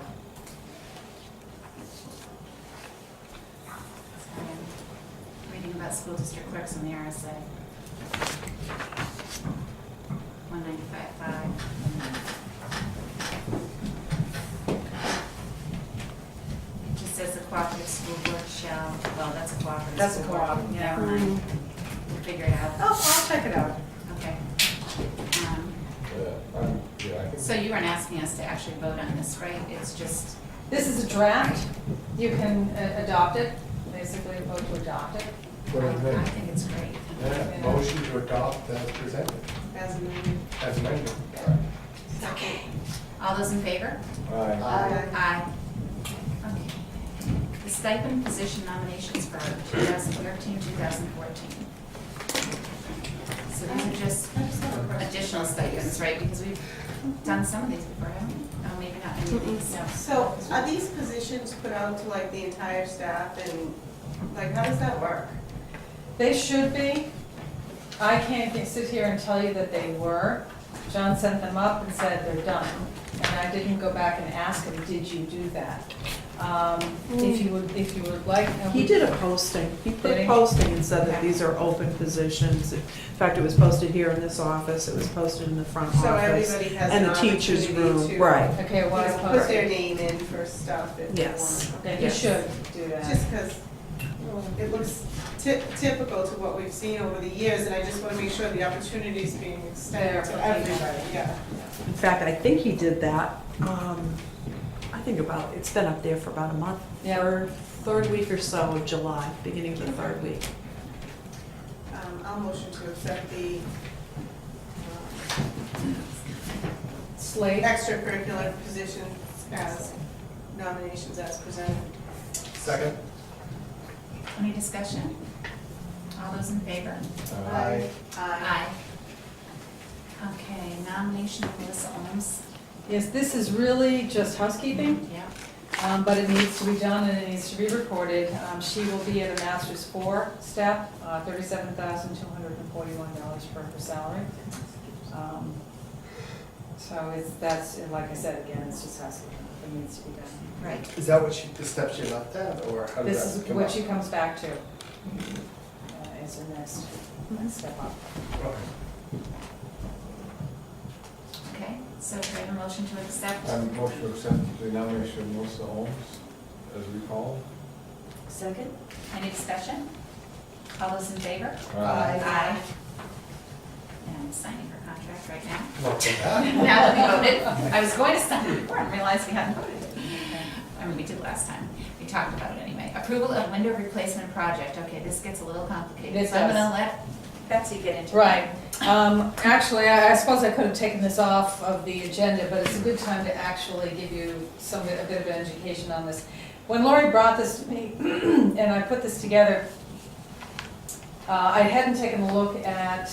Sorry, I'm reading about school district clerks in the RSA. 195.5. It just says the cooperative school board shall, well, that's a cooperative. That's a school board. co-op, yeah. Never mind. We'll figure it out. I'll check it out. Okay. Yeah, I think. So you weren't asking us to actually vote on this, right? It's just, This is a draft. You can adopt it, basically vote to adopt it. What do you think? I think it's great. Yeah, motion to adopt as presented, As amended. as amended. Second. All those in favor? Alright. Aye. Okay. The stipend position nominations for 2013, 2014. So these are just additional stipends, right? Because we've done some of these before, haven't we? Oh, maybe not any of these. So are these positions put out to like the entire staff and, like, how does that work? They should be. I can't sit here and tell you that they were. John sent them up and said they're done. And I didn't go back and ask him, did you do that? If you would like. He did a posting. He put Did a he? posting and said that these are open positions. In fact, it was posted here in this office, it was posted in the front So office. everybody has And an the teacher's opportunity room, to. right. Okay, well, I Just put their name in for stuff if they want. Yes. Okay, you Yes. should do that. Just because it looks typical to what we've seen over the years, and I just want to make sure the opportunity is being extended to Fair. everybody, yeah. In fact, I think he did that, I think it's been up there for about a month. Yeah. Third week or so of July, beginning of the third week. I'll motion to accept the Slate. extracurricular positions as nominations as presented. Second? Any discussion? All those in favor? Aye. Aye. Okay, nomination of Melissa Ohms. Yes, this is really just housekeeping. Yeah. But it needs to be done and it needs to be recorded. She will be at a master's 4 step, $37,241 for her salary. So that's, like I said, again, it's just housekeeping, it needs to be done. Right. Is that what the step she left at, or how does This that is come what up? she comes back to, as her next step up. Okay. Okay, so do I have a motion to accept? Motion to accept the nomination of Melissa Holmes, as recalled. Second? Any discussion? All those in favor? Aye. And I'm signing her contract right now. Welcome back. Now that we voted, I was going to sign it before and realized we hadn't voted. I mean, we did last time. We talked about it anyway. Approval of window replacement project. Okay, this gets a little complicated. It So I'm does. gonna let Betsy get into it. Right. Actually, I suppose I could have taken this off of the agenda, but it's a good time to actually give you a bit of education on this. When Lori brought this to me, and I put this together, I hadn't taken a look at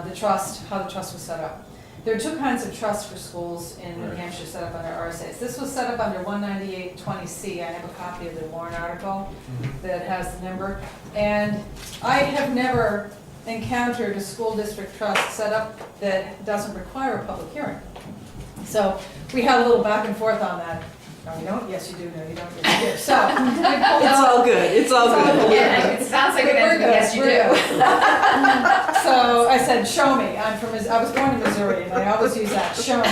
the trust, how the trust was set up. There are two kinds of trusts for schools in New Right. Hampshire Hampshire set up under RSA's. This was set up under 19820C. I have a copy of the warrant article that has the number. And I have never encountered a school district trust set up that doesn't require a public hearing. So we had a little back and forth on that. No, you don't, yes, you do, no, you don't, yes, you do. So we pulled It's out. all good, it's all good. Yeah, it sounds like it We're is, good, yes, you we're do. good. So I said, show me. I was born in Missouri and I always use that, show me.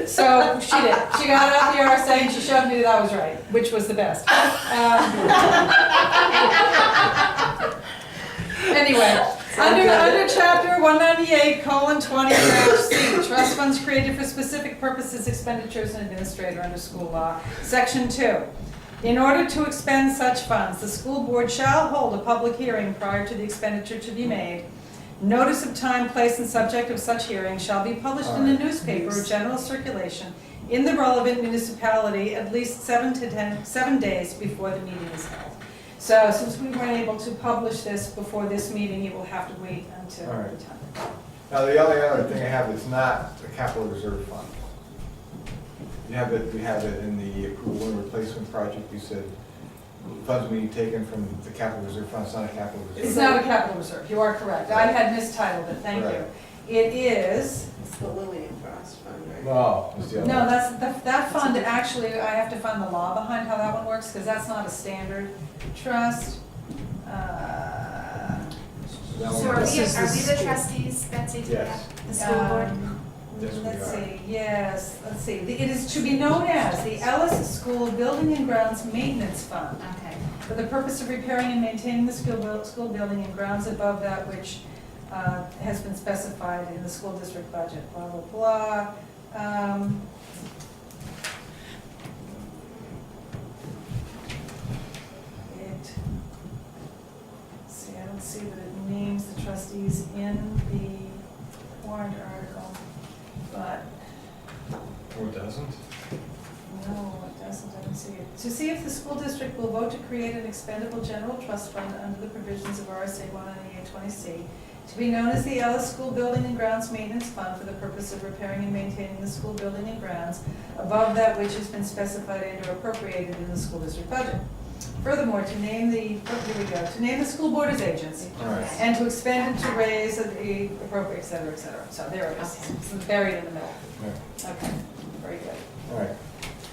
So she did. She got out the RSA and she showed me that I was right, which was the best. Anyway, under chapter 198:20-C, trust funds created for specific purposes, expenditures, and administrator under school law. Section 2. In order to expend such funds, the school board shall hold a public hearing prior to the expenditure to be made. Notice of time, place, and subject of such hearing shall be published in a newspaper of general circulation in the relevant municipality at least 7 days before the meeting is held. So since we weren't able to publish this before this meeting, you will have to wait until All right. the time. Now, the only other thing I have is not a capital reserve fund. You have it in the approval and replacement project, you said funds being taken from the capital reserve fund, it's not a capital reserve. It's not a capital reserve, you are correct. I had mistitled it, thank you. Right. It is, It's the Lillian Frost Fund, right? No, it's the other no, one. that fund, actually, I have to find the law behind how that one works, because that's not a standard trust. That So one- are we This is the the school. trustees, Betsy, to Yes. the school board? Yes, we Let's are. see, yes, let's see. It is to be known as the Ellis School Building and Grounds Maintenance Fund, Okay. for the purpose of repairing and maintaining the school building and grounds above that which has been specified in the school district budget, blah, blah, blah. See, I don't see that it names the trustees in the warrant article, but Oh, it doesn't? no, it doesn't, I don't see it. To see if the school district will vote to create an expendable general trust fund under the provisions of RSA 198:20C, to be known as the Ellis School Building and Grounds Maintenance Fund for the purpose of repairing and maintaining the school building and grounds above that which has been specified and or appropriated in the school district budget. Furthermore, to name the, to name the school board as agents, All right. and to expend and to raise the appropriate, et cetera, et cetera. So there it is, it's buried in the middle. Yeah. Okay, very good. All right.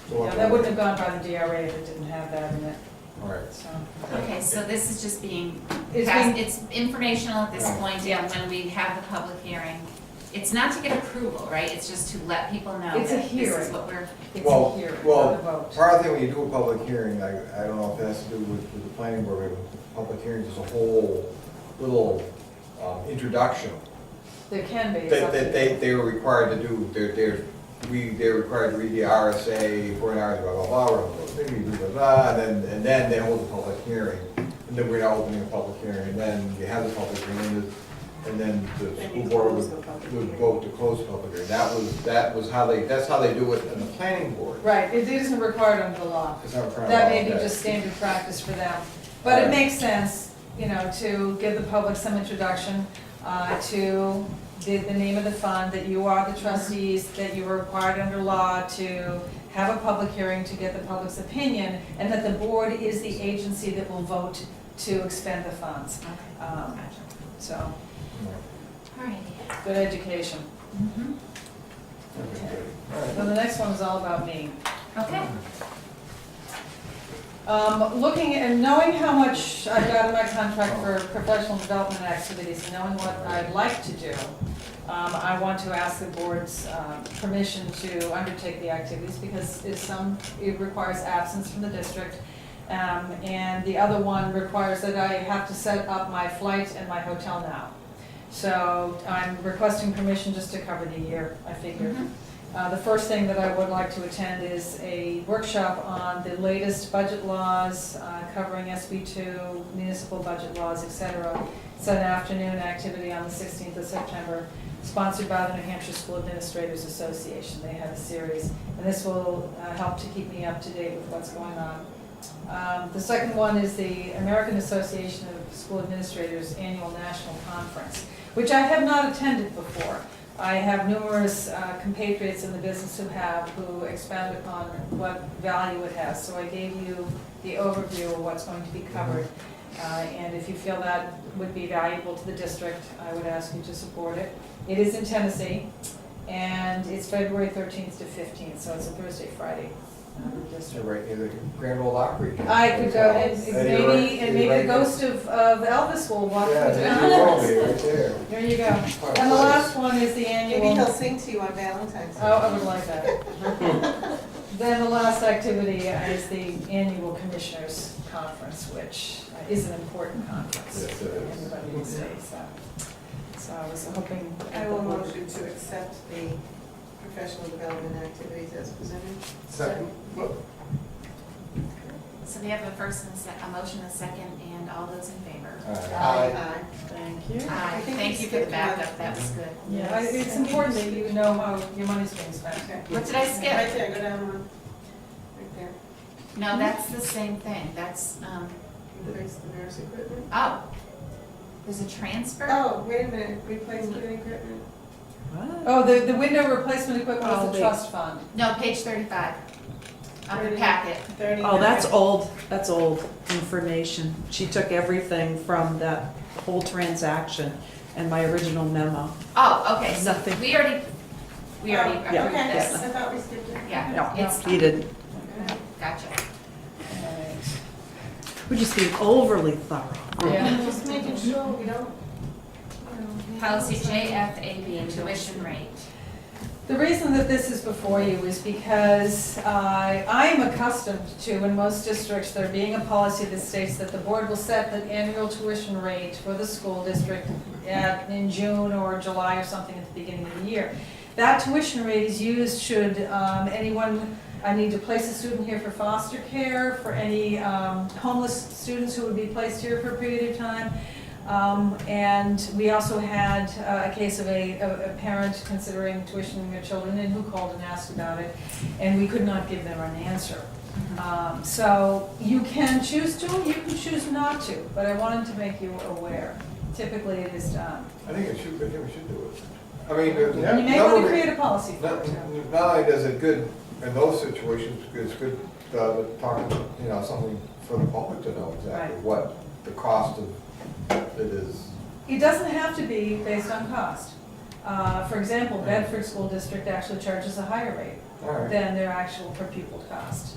So Yeah, that wouldn't have gone by the DRA if it didn't have that in it, All right. so. Okay, so this is just being, It's it's informational at this Yeah. point, and when we have the public hearing. It's not to get approval, right? It's just to let people know It's a that this is hearing. what we're, It's Well, a hearing, well, not a vote. Part of the thing when you do a public hearing, I don't know if it has to do with the planning board, but public hearings is a whole little introduction There can be. it's up to that they were required to do. They're required to read the RSA, 4 hours, blah, blah, blah, blah, blah, and then they hold a public hearing. And then we're now opening a public hearing, and then you have the public hearing, and then the Then school you board close the public would hearing. vote to close the public hearing. That's how they do it in the planning board. Right, it isn't required under the law. It's not required. That may be just standard practice for them. But it Right. makes sense, you know, to give the public some introduction to the name of the fund, that you are the trustees, that you are required under law to have a public hearing to get the public's opinion, and that the board is the agency that will vote to expend the funds. okay, Um, gotcha. So, All righty. good education. Mhm. Okay, good. All right. So the next one is all about me. Okay, Looking and knowing how much I've got in my contract for professional development activities, and knowing what I'd like to do, I want to ask the board's permission to undertake the activities, because it requires absence from the district. And the other one requires that I have to set up my flight and my hotel now. So I'm requesting permission just to cover the year, I figure. Mhm. The first thing that I would like to attend is a workshop on the latest budget laws, covering SB2, municipal budget laws, et cetera. It's an afternoon activity on the 16th of September, sponsored by the New Hampshire School Administrators Association. They have a series, and this will help to keep me up to date with what's going on. The second one is the American Association of School Administrators Annual National Conference, which I have not attended before. I have numerous compatriots in the business who expound upon what value it has. So I gave you the overview of what's going to be covered. And if you feel that would be valuable to the district, I would ask you to support it. It is in Tennessee, and it's February 13th to 15th, so it's a Thursday, Friday So right near the Grand Ole Opry. I could go, and Yeah, you're right- maybe you're the right ghost of Elvis will walk Yeah, through there town. you will be, right there. There you go. What a And the place. last one is the Maybe he'll annual, sing to you on Valentine's Day. oh, I would like that. Then the last activity is the annual commissioners conference, which is an important conference. Yes, it is. Everybody will see, so I was hoping. I will motion to accept the professional development activities as presented. Second? So we have a first and a motion, a second, and all those in favor? Aye. Thank you. Aye, I think thank we you for the skipped backup, that was good. Yeah, it's important that you know how your money's being spent. Okay. What did I Right skip? there, go down one. Right there. No, that's the same thing, that's, Replace the nurse equipment. oh, there's a transfer? Oh, wait a minute, replace the equipment. What? Oh, the window replacement equipment Oh, is the wait. trust fund. No, page 35, on the packet. 39. Oh, that's old information. She took everything from that whole transaction and my original memo. Oh, okay, so Nothing. we already Yeah. approved Okay, this. I thought we skipped it. Yeah, No, it's, you didn't. gotcha. We're just being overly thorough. Yeah. Just making sure we don't, you know. Policy JFAB, tuition rate. The reason that this is before you is because I'm accustomed to, in most districts, there being a policy that states that the board will set the annual tuition rate for the school district in June or July or something at the beginning of the year. That tuition rate is used should anyone need to place a student here for foster care, for any homeless students who would be placed here for a period of time. And we also had a case of a parent considering tuitioning their children in who called and asked about it, and we could not give them an answer. So you can choose to, you can choose not to, but I wanted to make you aware. Typically it is done. I think we should do it. I mean, Yeah. You may not want to only- create a policy for it too. not only does it good in those situations, it's good to talk, something for the public to know exactly Right. what the cost of it is. It doesn't have to be based on cost. For example, Bedford School District actually charges a higher rate All right. than their actual per pupil cost.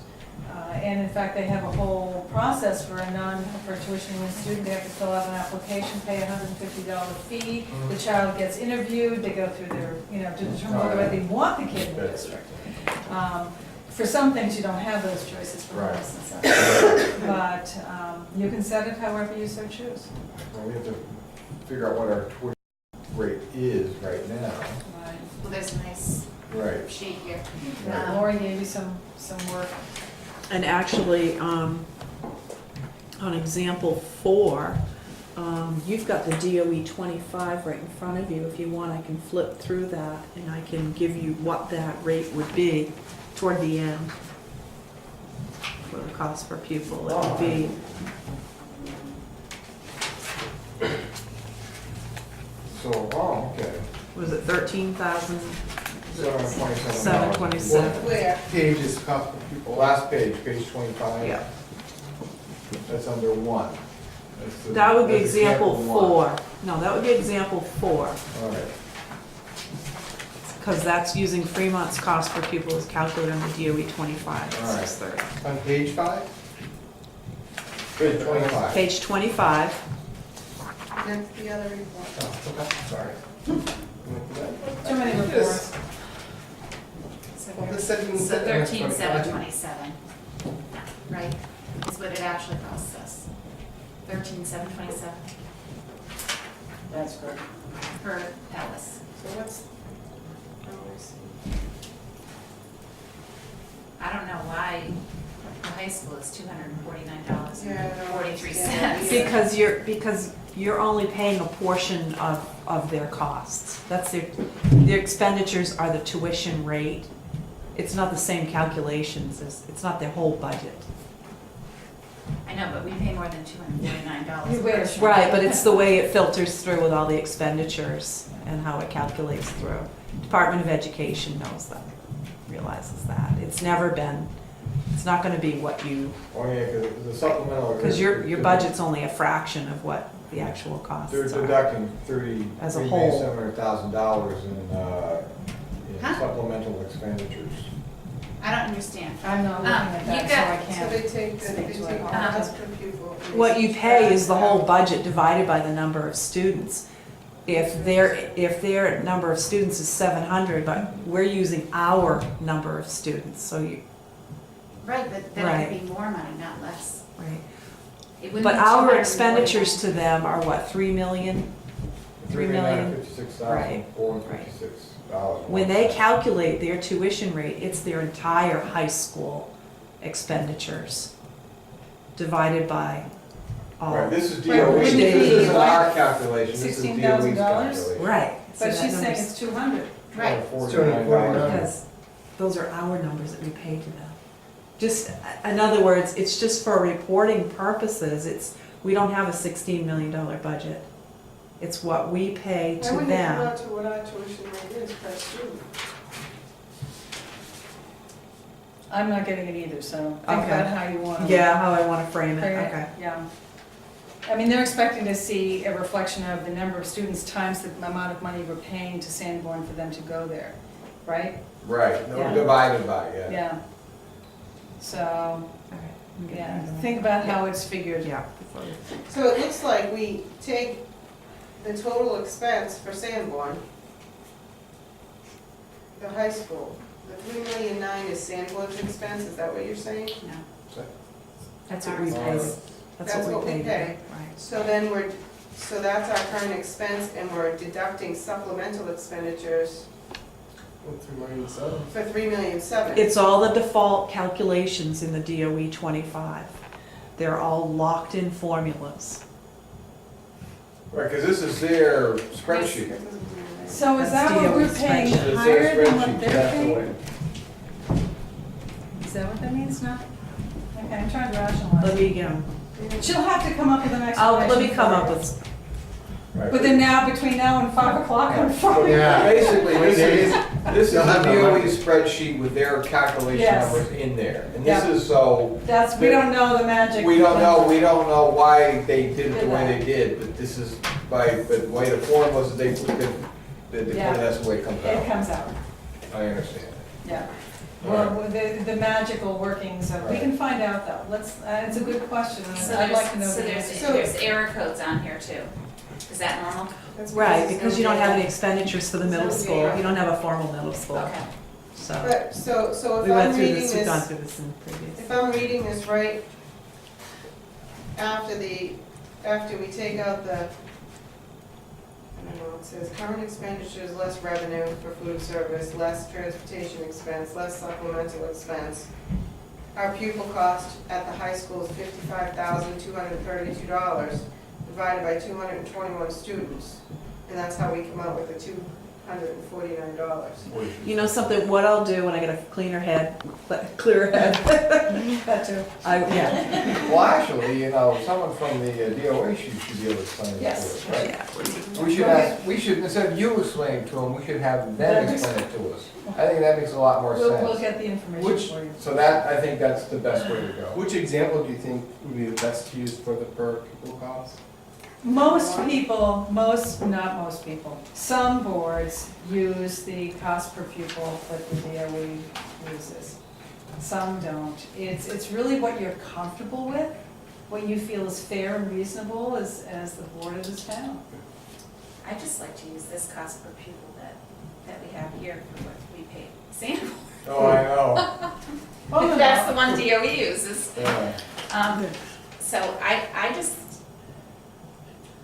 And in fact, they have a whole process for for tuitioning a student. They have to fill out an application, pay a $150 fee. The child gets interviewed, they go through their, to determine whether they want the kid in the district. For some things, you don't have those choices for Right. homeless and such. But you can set it however you so choose. Well, we have to figure out what our tuition rate is right now. Well, there's a nice Right. sheet here. Lori gave you some work. And actually, on example 4, you've got the DOE 25 right in front of you. If you want, I can flip through that and I can give you what that rate would be toward the end for the cost per pupil. It would be, So, okay. was it 13,000? 727. 727. Where? Pages, cost per pupil. Last page, page 25. Yeah. That's under 1. That would be That's example one. 4. No, that would be example 4, All right. because that's using Fremont's cost per pupil is calculated on the DOE 25. All right. 630. On page 5? Page 25. Page 25. That's the other report. Oh, okay, sorry. Too many reports. Well, this said you So said that's 13,727, right, is what it actually costs us. 13,727 That's correct. for Ellis. So what's, oh, I see. I don't know why the high school is $249.43. Yeah. Because you're only paying a portion of their costs. That's their expenditures are the tuition rate. It's not the same calculations, it's not their whole budget. I know, but we pay more than $249. You wish. Right, but it's the way it filters through with all the expenditures and how it calculates through. Department of Education knows that, realizes that. It's never been, it's not gonna be what you, Oh, yeah, because the supplemental. because your budget's only a fraction of what the actual costs They're are. deducting As a whole. $37,000 in Huh? supplemental expenditures. I don't understand. I'm not looking at You that, so I got- So can't. they take the, Speak they to take it. the cost per pupil. and What you they pay is the whole subtract budget divided by the number of students. If their number of students is 700, but we're using our number of students, so you, Right, but then it Right. could be more money, not less. right. It wouldn't But be our 249. expenditures to them are what, 3 million? 3 million? $3,956,456. When they calculate their tuition rate, it's their entire high school expenditures divided by all. Right, this is Right, DOE, wouldn't this it be isn't our like calculation, this is DOE's $16,000? calculation. Right. so But that she's saying number's- it's 200. Right. $249. Because those are our numbers that we pay to them. Just, in other words, it's just for reporting purposes, we don't have a $16 million budget. It's what we pay Why to wouldn't it come them. out to what our tuition rate is per student? I'm not getting it either, so think Okay. about how you want to. Yeah, how I want to frame it, okay. Yeah. I mean, they're expecting to see a reflection of the number of students times the amount of money we're paying to Sanborn for them to go there, right? Right, no, Yeah. divided by, yeah. Yeah. So, Okay, I'm getting yeah, into it. think about how it's figured. Yeah. So it looks like we take the total expense for Sanborn, the high school, the 3,000,009 is Sanborn's expense, is that what you're saying? No. That's what we Ours pay. is- That's what we pay. pay. Right. So then so that's our current expense, and we're deducting supplemental expenditures Well, 3,000,007. for 3,000,007. It's all the default calculations in the DOE 25. They're all locked-in formulas. Right, because this is their spreadsheet. So is That's that what we're DOE paying spreadsheet. It's higher their than what spreadsheet, they're that's the paying? way. Is that what that means now? Okay, I'm trying to rationalize. Let me, She'll have to come up with an let me explanation come for up it. with, Right. But then now, between now and 5 o'clock on Friday. Yeah. Basically, this is They'll the have that DOE money. spreadsheet with their calculation Yes. numbers in there. And this Yeah. is so, That's, we don't know the magic. we don't know why they did it the way they did, but this is but the way the formulas that they put it, Yeah. that's the way it comes It out. comes out, I understand. yeah. All Well, the magical workings of, we Right. can find out though. Let's, it's a good question, So and I'd like to know so the there's, answer. there's error codes on here too. Is that normal? That's right, it's because you don't have any expenditures for the middle So, school. yeah. You don't have a formal middle school. Okay. So, But, so we if went I'm through reading this, we've gone this, through this in previous. if I'm reading this right, after we take out the, I don't know, it says current expenditures, less revenue for food service, less transportation expense, less supplemental expense. Our pupil cost at the high school is $55,232, divided by 221 students. And that's how we come out with the $249. You know something, what I'll do when I get a cleaner head, clearer head, That too. yeah. Well, actually, someone from the DOA should be able to explain it to Yes. us, right? Yeah. We should, instead of you explaining it to them, we should have them explain it to us. I think that makes a lot more We'll sense. get the information Which- for you. So that, I think that's the best way to go. Which example do you think would be the best to use for the per pupil cost? Most people, not most people, some boards use the cost per pupil that the DOE uses. Some don't. It's really what you're comfortable with, what you feel is fair and reasonable as the board of this town. I just like to use this cost per pupil that we have here for what we pay Sanborn. Oh, I know. Oh, no. That's the one DOE uses. Yeah. So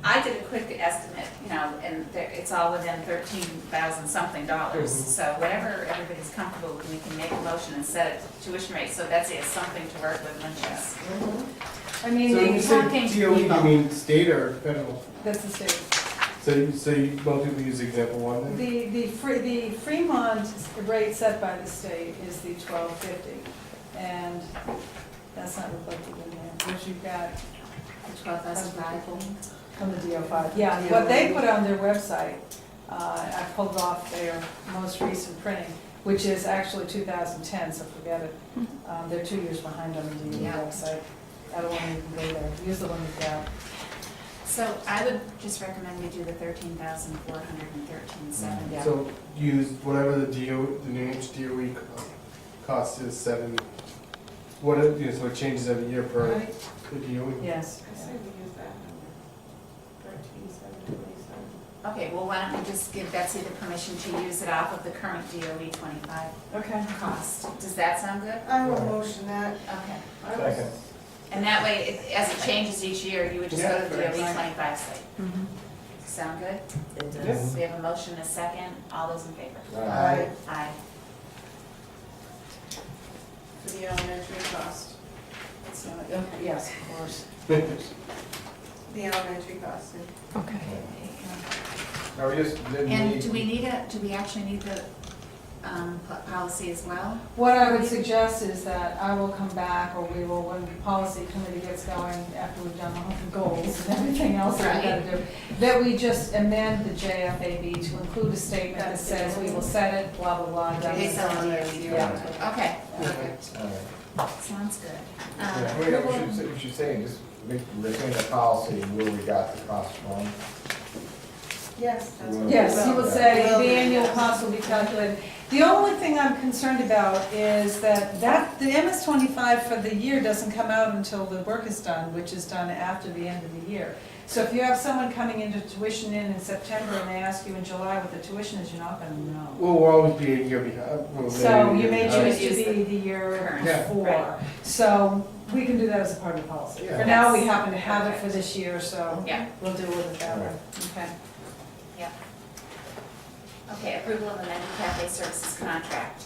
I did a quick estimate, and it's all within $13,000-something. So whatever everybody's comfortable with, we can make a motion and set a tuition rate, so that's something to work with, Winchester. I mean, So when you say talking to DOE, you people. mean state or federal? that's the state. So most people use example one then? The Fremont rate set by the state is the $12.50, and that's not reflected in there, because you've got 12,500. from the DO5. Yeah, what they put on their website, I pulled off their most recent printing, which is actually 2010, so forget it. They're 2 years behind on the DO Yeah. website. I don't want to even go there, use the one you've got. So I would just recommend we do the 13,413.70. Yeah. So use whatever the New Hampshire DOE cost is $7, what, so it changes every year per Right. the DOE. Yes. I say we use that number, 13,727. Okay, well, why don't we just give Betsy the permission to use it off of the current DOE 25 Okay. cost? Does that sound good? I will motion that. Okay. I will- Second. And that way, as it changes each year, you would just go to the Yeah, DOE right. 25 site. Mhm. Sound good? It Yes. does. We have a motion, a second. All those in favor? Aye. Aye. For the elementary cost. So, okay, yes, of course. The elementary cost. Okay. Now, we just didn't And need. do we actually need the policy as well? What I would suggest is that I will come back, or we will, when the policy committee gets going, after we've done the goals and everything else that we gotta do, that we just amend the JFAB to include a statement that says we will set it, blah, blah, blah. done. Based on the DOE. Yeah. Okay, All right. sounds good. Yeah, we should say, just retain the policy where we got the cost from. Yes, that's what. Yes, you will say Will the do, annual yes. cost will be calculated. The only thing I'm concerned about is that the MS-25 for the year doesn't come out until the work is done, which is done after the end of the year. So if you have someone coming into tuition in September and they ask you in July what the tuition is, you're not gonna know. We'll always be a year behind. Well, So maybe you a may year choose behind. to be the year Yeah. before. Right. So we can do that as a part of the policy. Yeah. For now, we happen to have it for this year, so Yeah. we'll deal with it that way. Okay. Okay, approval of amended cafe services contract.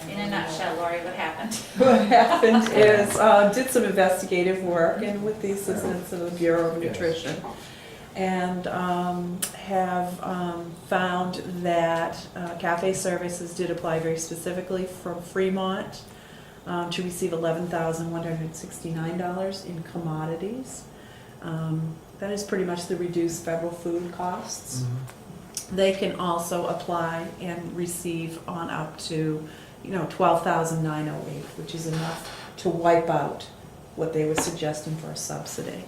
In a nutshell, Lori, what happened? What happened is, did some investigative work and with the assistance of the Bureau of Yes. Nutrition. And have found that cafe services did apply very specifically from Fremont to receive $11,169 in commodities. That is pretty much the reduced federal food costs. They can also apply and receive on up to, $12,908, which is enough to wipe out what they were suggesting for a subsidy.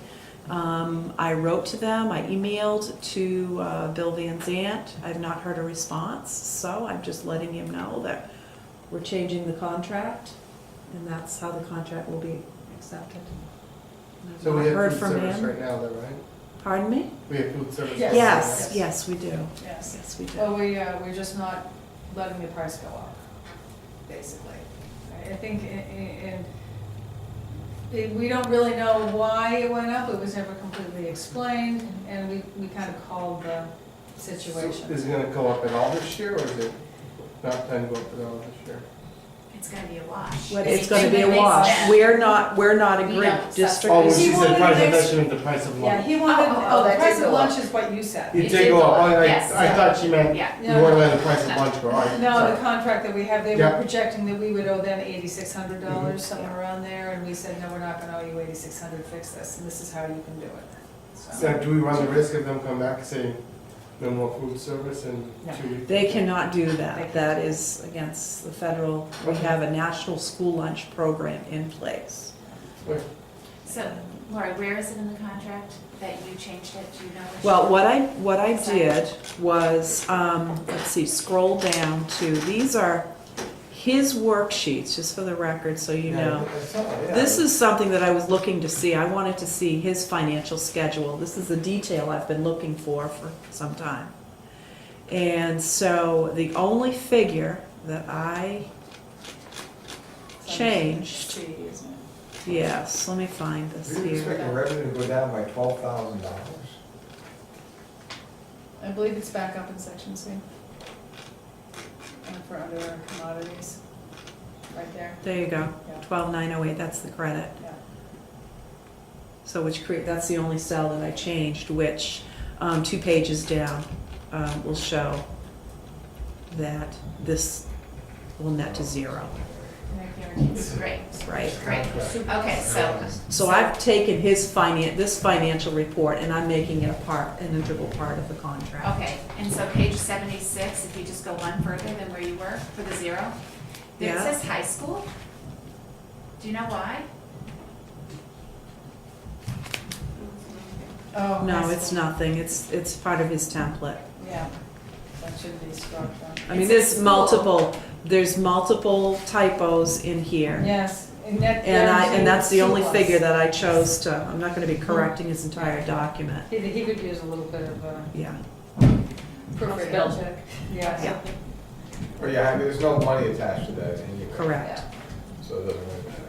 I wrote to them, I emailed to Bill Van Zant. I've not heard a response, so I'm just letting him know that we're changing the contract, and that's how the contract will be accepted. And I've So not we have heard food from service him. right now, though, right? Pardon me? We have food service. Yes. right now, Yes, right? yes, we do. Yes. Yes, we do. Well, we're just not letting the price go up, basically. I think we don't really know why it went up, it was never completely explained, and we kind of called the So situation. is it gonna go up at all this year, or is it not plan to go up at all this year? It's gonna be a wash. It's gonna be a Anything that wash. makes sense. We're not a We grid don't district. Oh, when He she said wanted price, I an thought she meant the price of Yeah, lunch. he wanted, Oh, the that price did of go up. lunch is what you said. You It did did go go up, up, I yes. thought she meant, Yeah. you weren't letting the price of lunch go, all right. No, sorry. the contract that we have, they were Yeah. projecting that we would owe them $8,600, somewhere around there, and we said, no, we're not gonna owe you $8,600, fix this, and this is how you can do it. So do we run the risk of them come back and saying, no more food service in No. 2 weeks? They cannot do They that. can't. That is against the federal, we have a national school lunch program in place. So, Lori, where is it in the contract that you changed it? Do you know? which- Well, what I did was, let's see, scroll down to, these are his worksheets, just for the record, so you know. This is something that I was looking to see. I wanted to see his financial schedule. This is the detail I've been looking for some time. And so the only figure that I changed, Fee, isn't it? yes, let me find this We expect here. the revenue to go down by $12,000. I believe it's back up in section C. For under commodities, right there. There you go, Yeah. 12,908, that's the credit. Yeah. So that's the only cell that I changed, which 2 pages down will show that this will net to zero, And I guarantee you. Great, right? great. Okay, so, So I've taken this financial report and I'm making it an integral part of the contract. okay, and so page 76, if you just go one further than where you were for the zero, it Yeah. says high school. Do you know why? Oh, No, I it's see. nothing, it's part of his template. Yeah. Gotcha. should be struck then. I mean, It's a there's multiple typos in here. Yes, and that's the only figure that I chose to, I'm not gonna be correcting his entire document. He could use a little bit of a Yeah, proofreading Spell check. Yes. Yeah. But yeah, I mean, there's no money attached to that anyway. correct. So it doesn't really matter.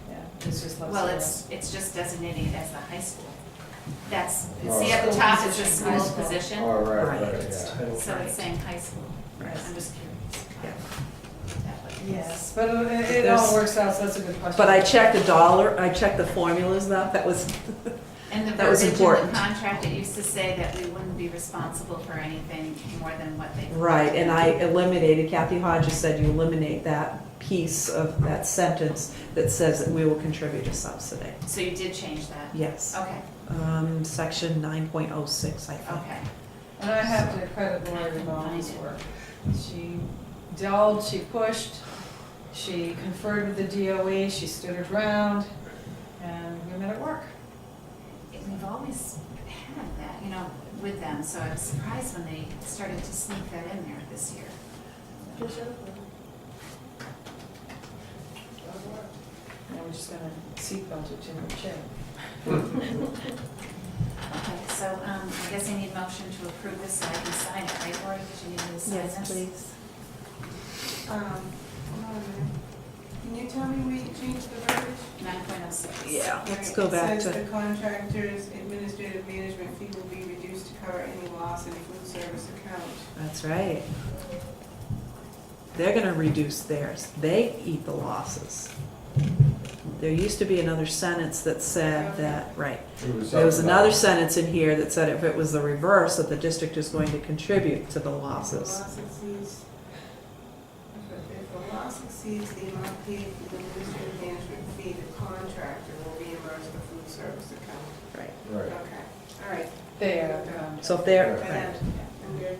Yeah, it's just less. Well, zeros. it's just designated as the high school. That's, Oh. see at the School top, it's a position, high school school. position, Oh, right, Right. right, yeah. so it's saying high school. Right. I'm just curious. Yeah. That would be- Yes, but it There's- all works out, so that's a good question. But I checked I checked the formulas though, that was, And the That was verbiage in important. the contract, it used to say that we wouldn't be responsible for anything more than what they. right, and I eliminated, Kathy Hodges said you eliminate that piece of that sentence that says that we will contribute a subsidy. So you did change that? Yes, Okay, section 9.06, I think. okay. And I have to credit Lori Devon's work. She delved, she pushed, she conferred with the DOE, she stood her ground, and we made it work. We've always had that, you know, with them, so I was surprised when they started to sneak that in there this year. Now we're just gonna seatbelt it to her chair. Okay, so, I guess I need a motion to approve this so I can sign it, right, Lori? Did you need me to sign this? Yes, please. Hold on a minute. Can you tell me where you changed the verbiage? 9.06. Yeah, let's go back It says to, the contractor's administrative management fee will be reduced to cover any loss in food service account. that's right. They're gonna reduce theirs. They eat the losses. There used to be another sentence that said that, right. There was another sentence in here that said if it was the reverse, that the district is going to contribute to the If the losses. loss exceeds, if the loss exceeds the amount paid for the administrative management fee, the contractor will reimburse the food service account. Right. Right. Okay, all right. There. So if they're, And then, I'm good.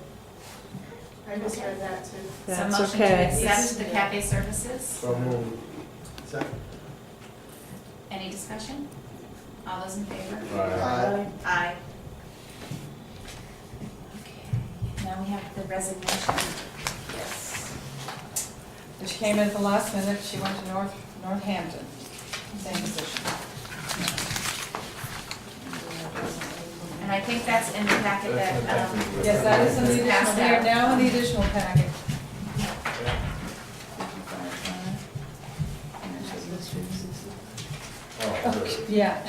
I just read that too. So that's motion to okay. accept the cafe services. So moved. Second. Any discussion? All those in favor? Aye. Aye. Okay, now we have the resignation. Yes. She came in at the last minute, she went to Northampton, same position. And I think that's in the packet that, Yes, that is in the additional, Passed we are out. now in the additional packet. Oh, good. Yeah,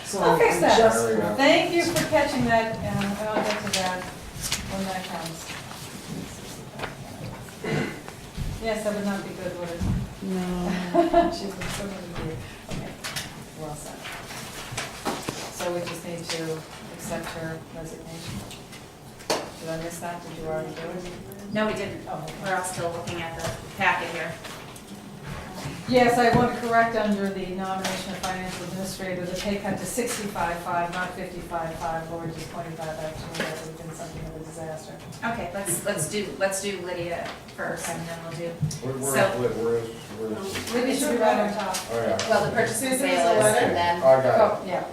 So I'll fix that. There we go. Thank you for catching that, and I'll get to that when that comes. Yes, that would not be good, would it? no, She's been so good to you. Okay, well said. So we just need to accept her resignation. Did I miss that? Did you already do it? no, we didn't. Oh, okay. We're all still looking at the packet here. Yes, I want to correct under the nomination of financial administrator, the pay cut to 65.5, not 55.5. Lori just pointed that out to me, that would have been something of a disaster. Okay, let's do Lydia first, and then we'll do, Where's? Maybe should be right on top. Oh, yeah. well, the purchase and Susan, is sales, the letter? and then, I got Oh, yeah.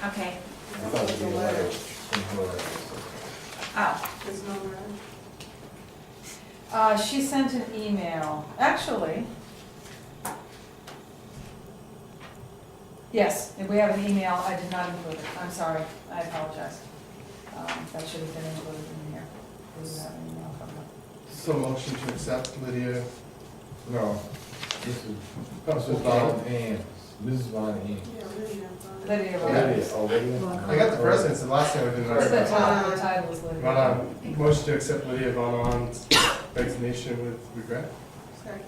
okay. it. I thought it was a letter from her. Oh, There's no red. She sent an email, actually. Yes, if we have an email, I did not include it, I'm sorry, I apologize. That should have been included in here. We do have an email from her. So motion to accept Lydia. No, this is Von Ames, Mrs. Von Ames. Yeah, Lydia. Lydia Lydia, Rose. oh, Lydia? I got the presidents, and last time I didn't know. The about title was it. Lydia. Von, motion to accept Lydia Von On's resignation with regret. Second.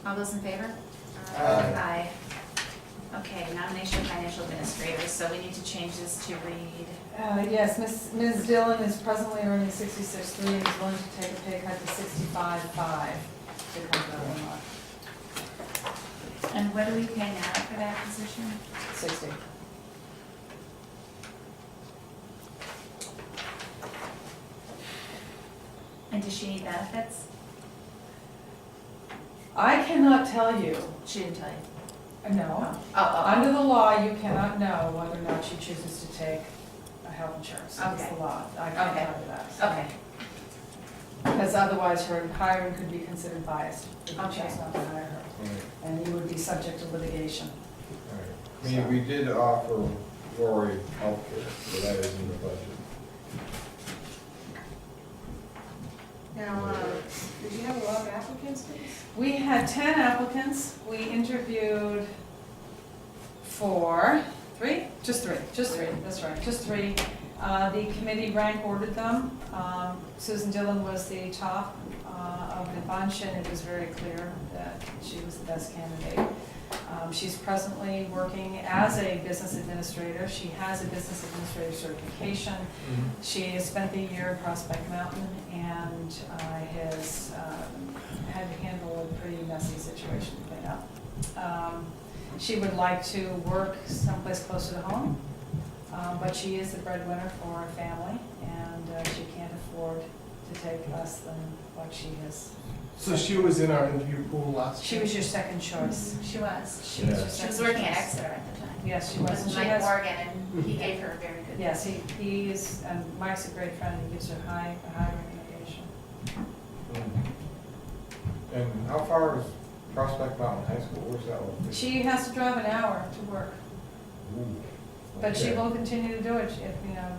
all those in favor? Aye. Aye. Okay, nomination of financial administrators, so we need to change this to read, Yes, Ms. Dillon is presently earning 66.3 and is willing to take a pay cut to 65.5 to come to Vermont. and what do we pay now for that position? 60. And does she need benefits? I cannot tell you, She didn't tell you. no. Oh, Under the law, you cannot know whether or not she chooses to take a health insurance. Okay. It's the law. I can't Okay. tell you that. So. Okay, Because otherwise her hiring could be considered biased. If you Okay. chose not to hire her. Right, And you would be subject to litigation. right. I mean, we did offer Rory healthcare, so that is in the budget. Now, did you have a lot of applicants, please? We had 10 applicants. We interviewed three, that's right, just three. The committee rank ordered them. Susan Dillon was the top of the bunch, and it was very clear that she was the best candidate. She's presently working as a business administrator. She has a business administrator certification. She has spent the year in Prospect Mountain and has had to handle a pretty messy situation to clean up. She would like to work someplace closer to home, but she is the breadwinner for her family, and she can't afford to take less than what she has. So she was in our interview pool last She year? was your second choice. she was. She was your Yeah. She second was working at choice. Exeter at the time. Yes, she It was. was She Mike has- Morgan, and he gave her a very good. Yes, he is, and Mike's a great friend, he gives her a high recommendation. And how far is Prospect Mountain High School? Where's that one? She has to drive an hour to work, Ooh, but she okay. will continue to do it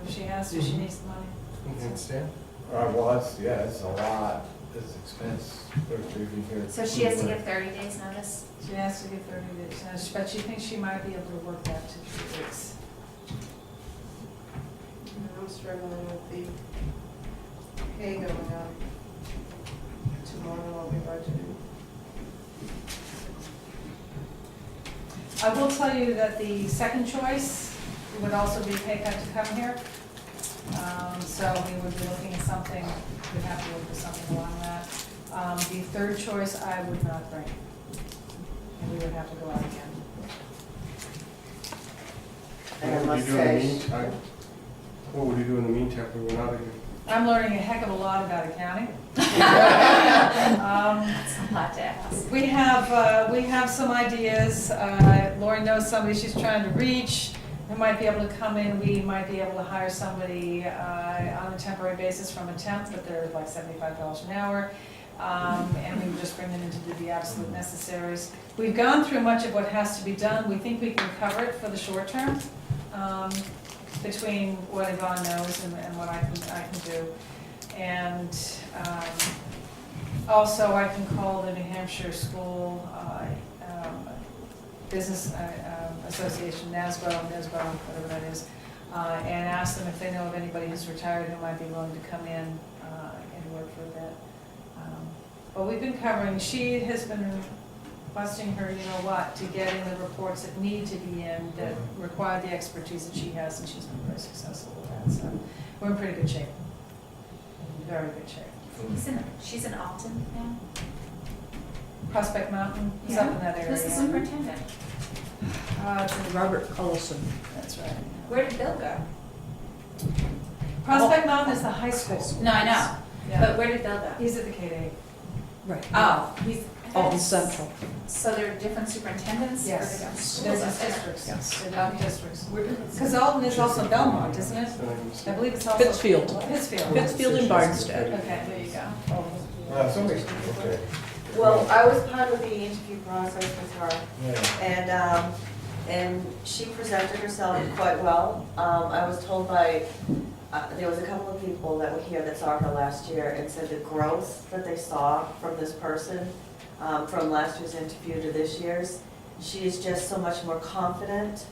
if she has to, she Mhm. needs the money. In handstand? Well, that's a lot, it's expense, especially if you hear. So she has to give 30 days notice? She has to give 30 days notice, but she thinks she might be able to work that to 3 weeks. I'm struggling with the pay going up to more than what we budgeted. I will tell you that the second choice would also be a pay cut to come here. So we would be looking at something, we'd have to look for something along that. The third choice I would not bring. And we would have to go out again. And I What would must you do in the say- meantime? What would you do in the meantime if we went out again? I'm learning a heck of a lot about accounting. That's a lot to ask. We have some ideas. Lauren knows somebody she's trying to reach, who might be able to come in. We might be able to hire somebody on a temporary basis from a temp, but they're like $75 an hour. And we would just bring them in to do the absolute necessaries. We've gone through much of what has to be done. We think we can cover it for the short term, between what Yvonne knows and what I can do. And also I can call the New Hampshire School Business Association, NASBO, whatever that is, and ask them if they know of anybody who's retired who might be willing to come in and work for a bit. But we've been covering, she has been busting her, you know what, to get in the reports that need to be in, that require the expertise that she has, and she's been very successful with that, so we're in pretty good shape. Very good shape. She's in Alton now? Prospect Mountain is up in that area. Who's the superintendent? It's in- Robert Collison. That's right. Where did Bill go? Prospect Mountain is the high school. No, I know, Yeah. but where did Bill go? He's at the K-8. Right. Oh, he's. Alton Central. So there are different superintendents? Yes. Or different schools Business up there? districts. Yes. They're different districts. Because Alton is also Belmont, isn't it? I believe it's also. Pittsfield. Pittsfield. Pittsfield and Barnstead. Okay, there you go. Somebody's, okay. Well, I was part of the interview process with her, Yeah. and she presented herself quite well. I was told by, there was a couple of people that were here that saw her last year and said the growth that they saw from this person, from last year's interview to this year's, she is just so much more confident.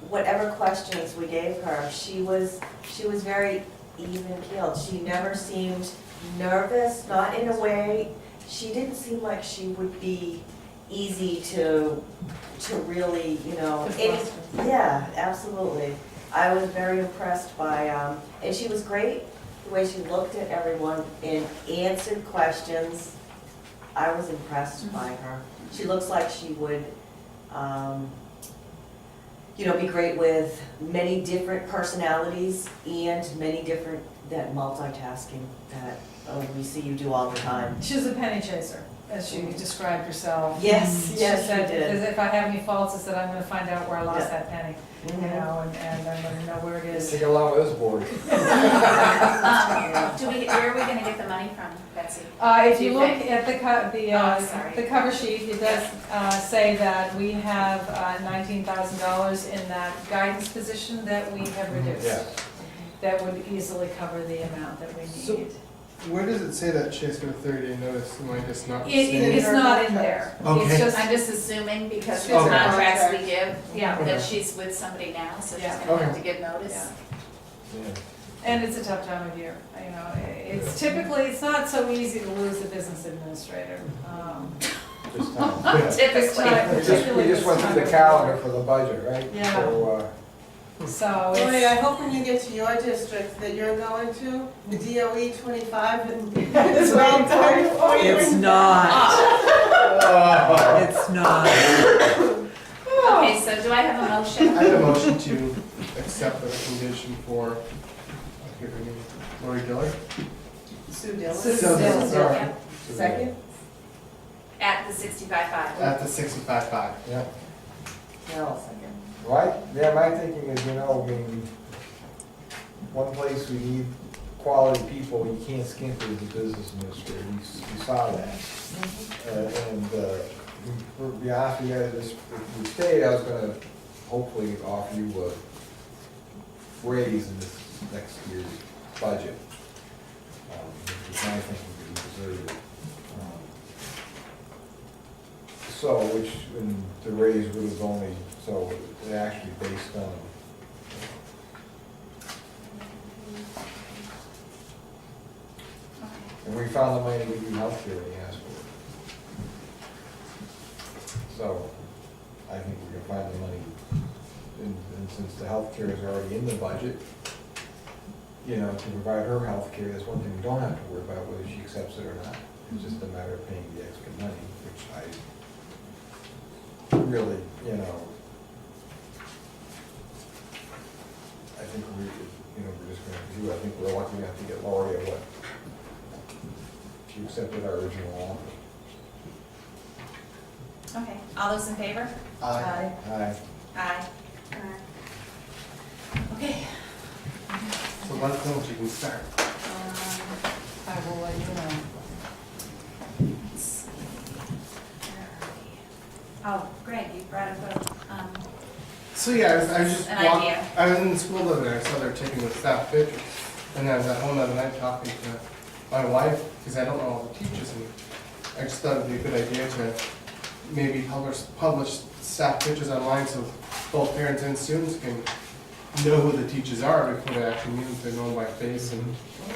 Whatever questions we gave her, she was very even keeled. She never seemed nervous, not in a way, she didn't seem like she would be easy to really, yeah, absolutely. I was very impressed by, and she was great, the way she looked at everyone and answered questions. I was impressed by her. She looks like she would, be great with many different personalities and many different, that multitasking that we see you do all the time. She's a penny chaser. as she described herself. Yes, yes, She said, she did. if I have any faults, I said, I'm gonna find out where I lost Yeah. that penny, you Mhm. know, and I'm gonna know where it is. Take along with this board. Where are we gonna get the money from, Betsy? If Do you you look think? at Oh, sorry. the cover sheet, it does say that we have $19,000 in that guidance position that we have reduced. Yes. That would easily cover the amount that we So- need. Where does it say that she has to give a 30-day notice? Am I just not It's seeing? not in there. Okay. It's just, I'm just assuming because the Okay. contracts we give, yeah, Okay. that she's with somebody now, so she's Yeah. gonna have Okay. to give notice. Yeah. Yeah. and it's a tough time of year, you know, it's typically, it's not so easy to lose a business administrator. This time. Yeah. This Typically. time, We particularly just this went time through of the year. calendar for the budget, right? Yeah. So, So Lori, I it's, hope when you get to your district that you're going to, the DOE 25 is well done for you. It's not, Oh. it's not. Okay, so do I have a motion? I have a motion to accept the recommendation for, here we go, Lori Diller. Sue Dillon. Sue So, Dillon. sorry. Yeah. Second? At the 65.5. At the 65.5. yeah. Yeah, I'll second. Right, yeah, my thinking is, you know, I mean, one place we need quality people, you can't skimp is the business administrator, we saw that. To be honest with you, this, if we stayed, I was gonna hopefully offer you a raise in this next year's budget. Because I think we deserve it. So, which, and the raise would have only, so it actually based on, and we found the money to give you healthcare when you asked for it. So, I think we can find the money, and since the healthcare is already in the budget, you know, to provide her healthcare, that's one thing we don't have to worry about, whether she accepts it or not. It's just a matter of paying the extra money, which I really, you know, I think we, you know, we're just gonna do, I think we're lucky enough to get Lori at what? She accepted our original offer. Okay, all those in favor? Aye. Aye. Aye. Okay. So let us know when she can start. I will let you know. Let's see. Where are we? Oh, Greg, you brought up a, So yeah, I was just An walking, idea. I was in the school the other day, I saw they were taking the staff pictures. And I was at home the other night talking to my wife, because I don't know all the teachers, and I just thought it'd be a good idea to maybe publish staff pictures online so both parents and students can know who the teachers are before they actually meet them, they're known by face and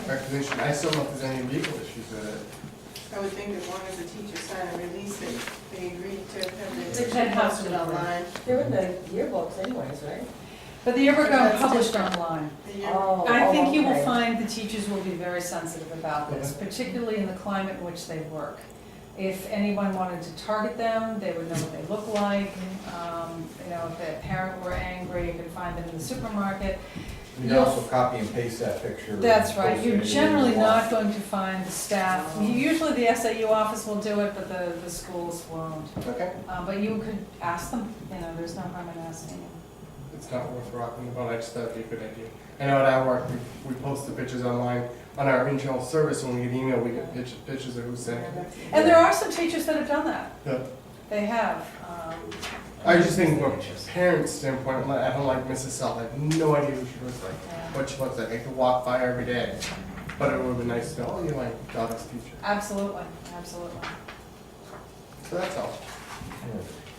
recognition. I still don't know if there's any legal issues with it. I would think as long as the teacher signed a release, they agreed to have They it can post posted it online. They're in the yearbooks anyways, right? But the yearbook got That's published different. online. The year- I think you will okay. find the teachers will be very sensitive about this, particularly in the climate in which they work. If anyone wanted to target them, they would know what they look like. You know, if a parent were angry, you could find them in the supermarket. You can also copy and paste that picture. That's right, post it you're anywhere generally you want. not going to find the staff, usually the SAU office will do it, but the schools won't. Okay. But you could ask them, you know, there's no harm in asking them. It's not worth rocking the boat, I just thought it'd be a good idea. I know at our work, we post the pictures online on our internal service, when we get email, we get pictures of who sent it. And there are some teachers that have done that, Yeah. they have. I just think from a parent's standpoint, I don't like Mrs. Salt, I have no idea who she looks like, Yeah. what she looks like, I could walk by her every day. But it would've been nice to know, oh, you're my daughter's teacher. Absolutely, absolutely. So that's all.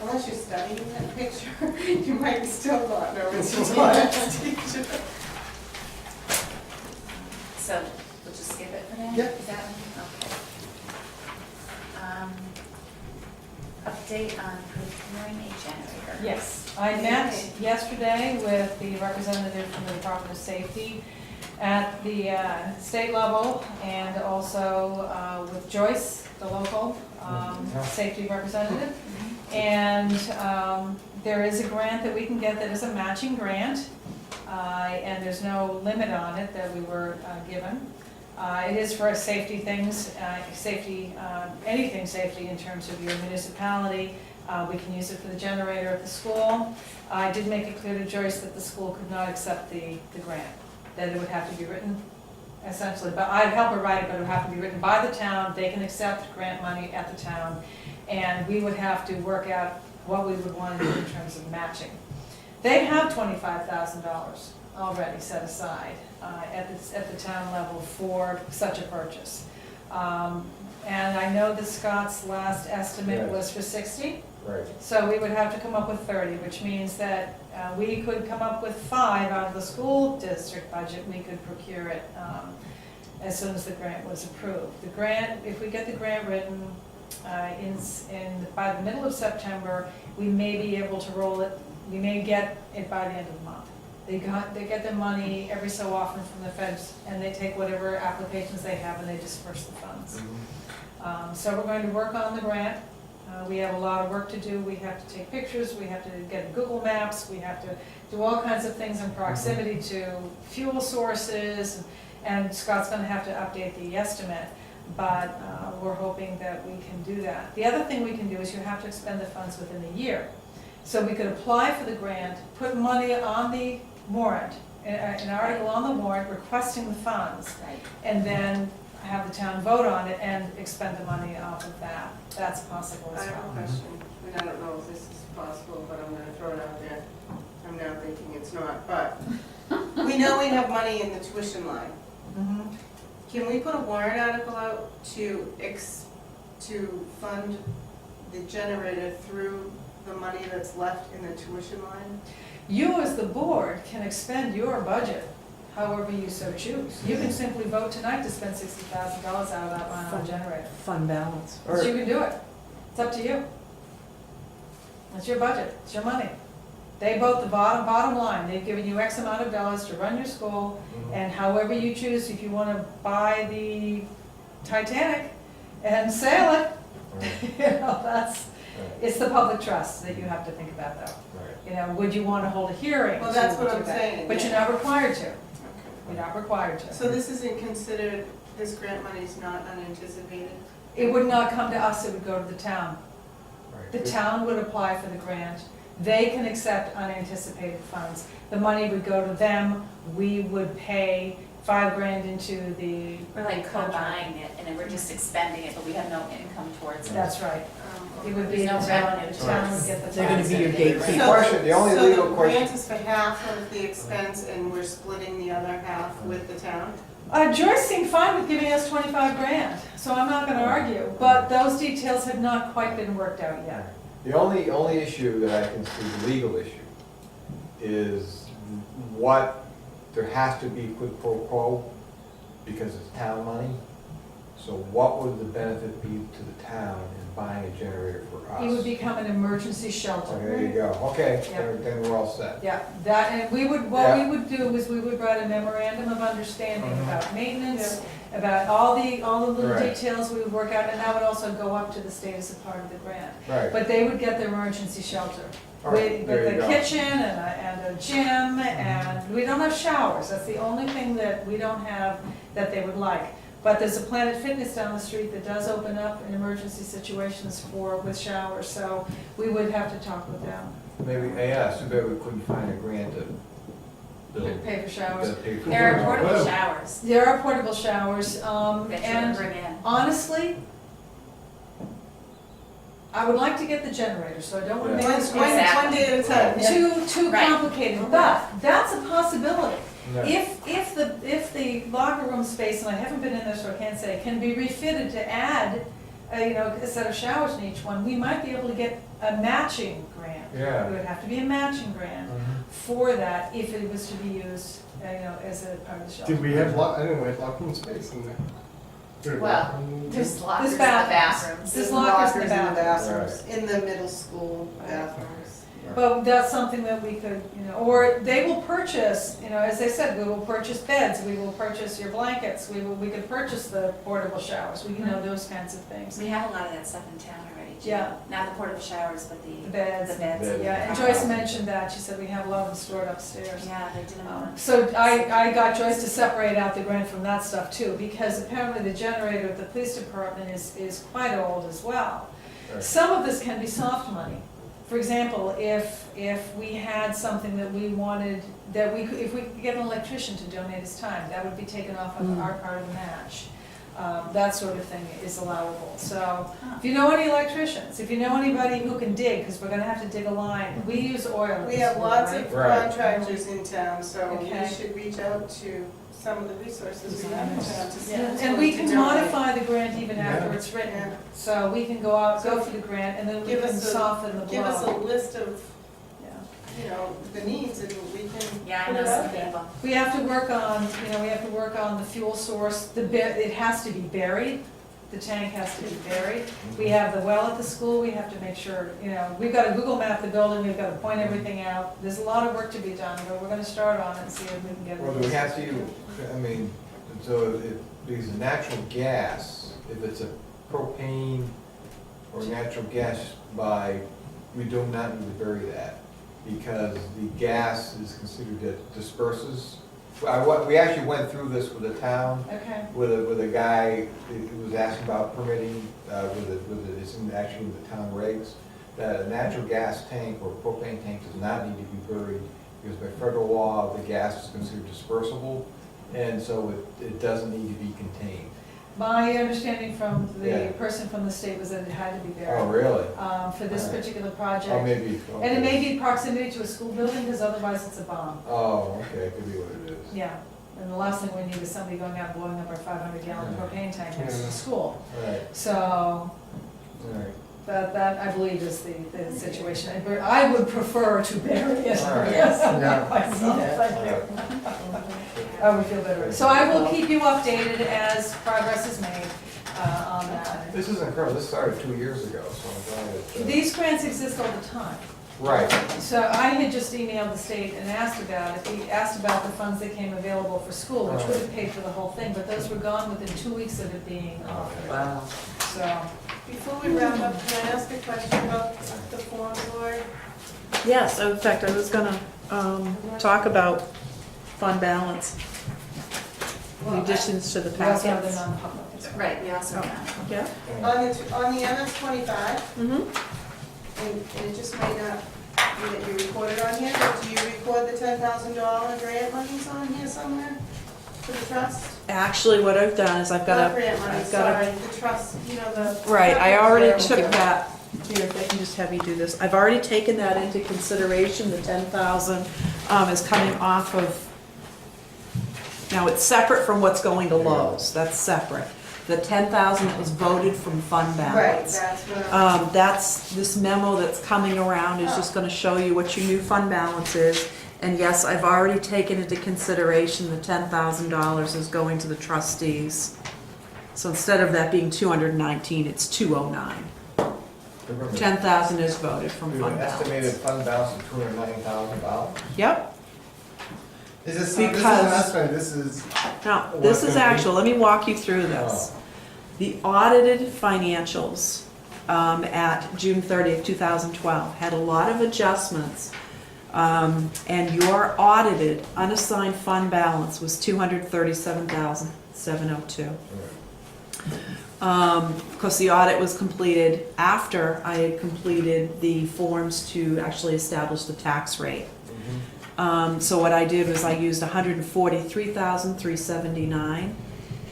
Unless you're studying that picture, you might still not know it's your daughter's teacher. So, we'll just skip it for now? Yeah. Is that, okay. Update on procuring a generator. Yes, I met yesterday with the representative from the Department of Safety at the state level, and also with Joyce, the local safety representative. And there is a grant that we can get that is a matching grant, and there's no limit on it that we were given. It is for safety things, anything safety in terms of your municipality. We can use it for the generator at the school. I did make it clear to Joyce that the school could not accept the grant, that it would have to be written essentially, but I'd help her write it, but it would have to be written by the town. They can accept grant money at the town, and we would have to work out what we would want to do in terms of matching. They have $25,000 already set aside at the town level for such a purchase. And I know that Scott's last estimate was for 60. Right. So we would have to come up with 30, which means that we could come up with 5 out of the school district budget. We could procure it as soon as the grant was approved. The grant, if we get the grant written by the middle of September, we may be able to roll it. We may get it by the end of the month. They get their money every so often from the feds, and they take whatever applications they have and they disperse the funds. So we're going to work on the grant. We have a lot of work to do. We have to take pictures, we have to get Google Maps, we have to do all kinds of things in proximity to fuel sources, and Scott's gonna have to update the estimate, but we're hoping that we can do that. The other thing we can do is you have to expend the funds within a year. So we could apply for the grant, put money on the warrant, an article on the warrant requesting the funds, Right. and then have the town vote on it and expend the money off of that. That's possible I as have a well. question, and I don't know if this is possible, but I'm gonna throw it out there. I'm now thinking it's not, but we know we have money in the tuition line. Mhm. Can we put a warrant article out to fund the generator through the money that's left in the tuition line? You as the board can expend your budget however you so choose. You can simply vote tonight to spend $60,000 out of that line on a generator. Fund balance. So you can do it. It's up to you. It's your budget, it's your money. They vote the bottom line. They've given you X amount of dollars to run your school, and however you choose, if you want to buy the Titanic and sail it, you know, it's the public trust that you have to think about though. Right. You know, would you want to hold a hearing? Well, that's to what do I'm that? saying, But yeah. you're not required to. Okay. You're not required to. So this isn't considered, this grant money is not unanticipated? It would not come to us, it would go to the town. Right. The town would apply for the grant. They can accept unanticipated funds. The money would go to them. We would pay $5,000 into the. We're like co-buying it, and then we're just expending it, but we have no income towards it. That's right. It would be There's the no town, revenue the to town us. would get the They're gonna funds. be your gatekeeper. The question, the only legal So the grant question, is for half of the expense and we're splitting the other half with the town? Joyce seemed fine with giving us $25,000, so I'm not gonna argue, but those details have not quite been worked out yet. the only issue that I can see, the legal issue, is what, there has to be quid pro quo because it's town money. So what would the benefit be to the town in buying a generator for us? It would become an emergency Oh, shelter. there you go, okay, Yeah. then we're all set. Yeah, that, and we would, what we would do is we would write a memorandum of understanding about maintenance, about all the little Right. details we would work out, and that would also go up to the state as a part of the grant. Right, But they would get their emergency shelter. all right, With there you the go. kitchen and a gym, and we don't have showers, that's the only thing that we don't have that they would like. But there's a Planet Fitness down the street that does open up in emergency situations with showers, so we would have to talk with them. Maybe, yeah, too bad we couldn't find a grant to build. Pay for showers. to pay for- There are portable showers There are portable showers, that you can and bring in. honestly, I would like to get the generator, so I don't want to Yeah. make this One day at a time. too Right. complicated, but that's a possibility. Yeah. If the locker room space, and I haven't been in there, so I can't say, can be refitted to add, a set of showers in each one, we might be able to get a matching grant. Yeah. It would have to be a matching grant for that if it was to be used, as a part of the shelter. Did we have I didn't know we had locker room space in there. Well, There's lockers in the bath- bathrooms. There's lockers in the bathrooms. bathrooms, in the middle school bathrooms. But that's something that we could, or they will purchase, as they said, we will purchase beds, we will purchase your blankets, we could purchase the portable showers, those kinds of things. We have a lot of that stuff in town already, too. Yeah. Not the portable showers, but The the beds. the beds. Beds. Yeah, and Joyce mentioned that, she said we have a lot of them stored upstairs. Yeah, they did them on. So I got Joyce to separate out the grant from that stuff too, because apparently the generator at the police department is quite old as well. Right. Some of this can be soft money. For example, if we had something that we wanted, if we could get an electrician to donate his time, that would be taken off of our part of the match. That sort of thing is allowable. So if you know any electricians, if you know anybody who can dig, because we're gonna have to dig a line, we use oil. at We this have school, lots right? of Right. contractors in town, so we Okay. should reach out to some of the resources we have in town to see Yeah, who's and we willing can to donate. modify the grant even after Yeah. it's written. Yeah. So we can go for the grant and then we Give can us a- soften the blow. Give us a list of, Yeah. the needs and we can Yeah, I put know it some out there. people. We have to work on, the fuel source, it has to be buried, the tank has to be buried. We have the well at the school, we have to make sure, we've got to Google map the building, we've got to point everything out. There's a lot of work to be done, but we're gonna start on it and see if we can get it. Well, do we have to, so because the natural gas, if it's a propane or natural gas we do not need to bury that, because the gas is considered that disperses. We actually went through this with the town, Okay, with a guy who was asking about permitting, it's actually in the town regs, that a natural gas tank or propane tank does not need to be buried, because by federal law, the gas is considered dispersible, and so it doesn't need to be contained. my understanding from the Yeah. person from the state was that it had to be Oh, buried, really? for this Alright. particular Oh, project. maybe. And it may Okay. be proximity to a school building, because otherwise it's a bomb. Oh, okay, it could be what it is. Yeah, and the last thing we need is somebody going out blowing up our 500-gallon Yeah. propane tank next to Yeah. the school. All right, So all right. that I believe is the situation. I would prefer to bury it. All right. Yeah. Myself, thank you. I would feel better. So I will keep you updated as progress is made on that. This is incredible, this started 2 years ago, so I'm glad it. These grants exist all the time. Right, So I had just emailed the state and asked about it. We asked about the funds that came available for school, which would have paid for the whole thing, but those were gone within 2 weeks of it being offered. Wow. So, Before we wrap up, can I ask a question about the form board? Yes, in fact, I was gonna talk about fund balance, the additions to the we also have the packets. non-public. Right, we also have. Yeah? On the MS-25, Mm-hmm. and it just may not be that you recorded on here, but do you record the $10,000 grant monies on here somewhere for the trust? Actually, what I've done is I've got Not a, grant money, I've got sorry, the trust, the. right, I already took that, here, if I can just have you do this. I've already taken that into consideration, the 10,000 is coming off of, now it's separate from what's going to Lowe's, that's separate. The 10,000 that was voted from fund Right, balance. that's what That's, this memo that's coming around is just gonna show you what your new fund balance is. And yes, I've already taken into consideration the $10,000 is going to the trustees. So instead of that being 219, it's 209. remember, 10,000 is voted from we have fund an estimated balance. fund balance of $290,000. Yep, Is this an Because- estimate, this is, now, this is actual, let me walk you through this. The audited financials at June 30th, 2012 had a lot of adjustments. And your audited unassigned fund balance was $237,702. Because the audit was completed after I had completed the forms to actually establish the tax rate. So what I did was I used $143,379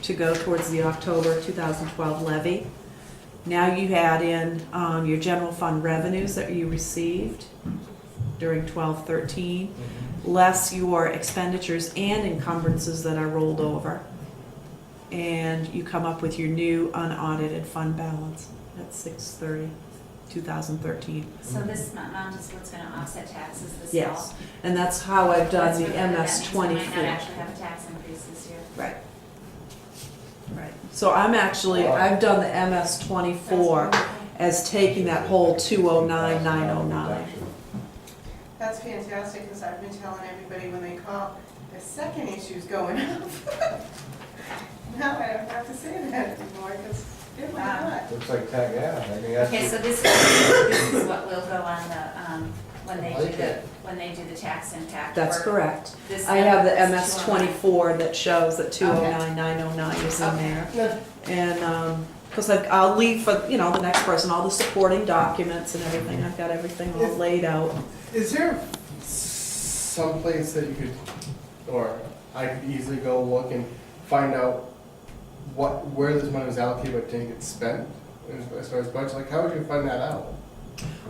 to go towards the October 2012 levy. Now you add in your general fund revenues that you received during 12-13, less your expenditures and encumbrances that are rolled over. And you come up with your new unaudited fund balance at 6/30/2013. So this amount is what's gonna offset taxes this fall? Yes, and that's how I've done That's the what that means. We might not MS-24. actually have a tax increase this year. Right. Right. So I'm actually, I've done the MS-24 as taking that whole 209,909. That's fantastic, because I've been telling everybody when they call, the second issue's going up. Now I don't have to say that anymore, because it went up. Looks like tech, yeah, I mean, that's. Okay, so this is what will go on the, when they do like the, it. when they do the tax impact. That's for correct. this I have the this MS 209. 24 that shows that 209, 909 is in Okay. there. And, because I'll leave for, you know, the next person, all the supporting documents and everything. I've got everything all laid out. Is there some place that you could, or I could easily go look and find out where this money was allocated but didn't get spent? As far as budget, like how would you find that out?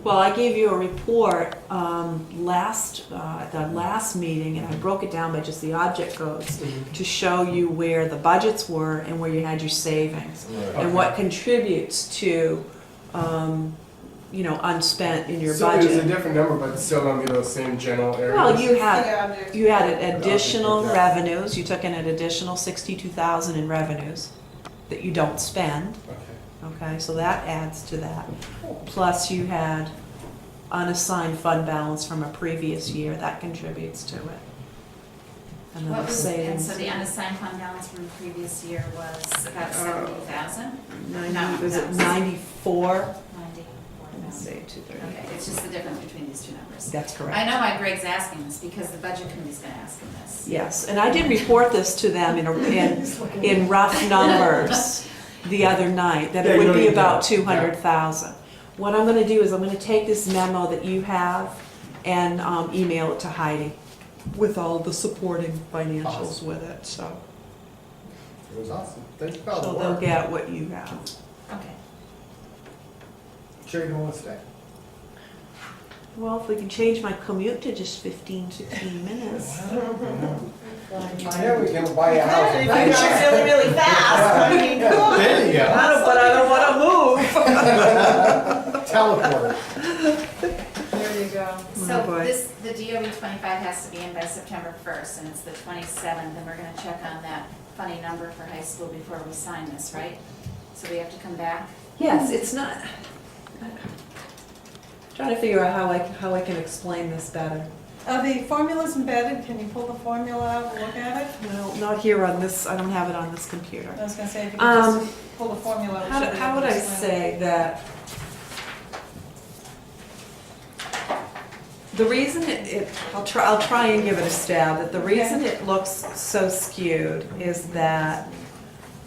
Well, I gave you a report at the last meeting, and I broke it down by just the object codes to show you where the budgets were and where you had your savings, Right. and what contributes to, you know, unspent in your So it was a budget. different number, but it's still gonna be those same general areas? Well, you had The object. additional Okay. revenues, you took in an additional 62,000 in revenues that you don't spend, Okay. okay, so that adds to that. Plus you had unassigned fund balance from a previous year, that contributes to it. And then What the was, and savings. so the unassigned fund balance from the previous year was about 70,000? 90, was it No. 94? 94,000. Let's say 230. Okay, it's just the difference between these two numbers. That's I correct. know why Greg's asking this, because the budget committee's gonna ask him this. Yes, and I did report this to them in rough numbers the other night, that Yeah, it you would don't be need about that. 200,000. What I'm gonna do is I'm gonna take this memo that you have and email it to Heidi with all the supporting financials Awesome. with it, so. It was awesome. Thank you for all the So they'll work. get what you have. Okay. Sure you don't want to stay? Well, if we can change my commute to just 15, 16 minutes. Yeah, we can buy a house. If you go really, really fast, I mean, come on. There you go. But I don't wanna move. Teleporter. There you go. So boy. the DOE 25 has to be in by September 1st, and it's the 27th, and we're gonna check on that funny number for high school before we sign this, right? So we have to come back? Yes, it's not, trying to figure out how I can explain this better. Are the formulas embedded? Can you pull the formula out and look at it? No, not here on this, I don't have it on this computer. I was gonna say, if you could Um, just pull the formula out. How would I say that? The reason I'll try and give it a stab, that the reason it looks so skewed is that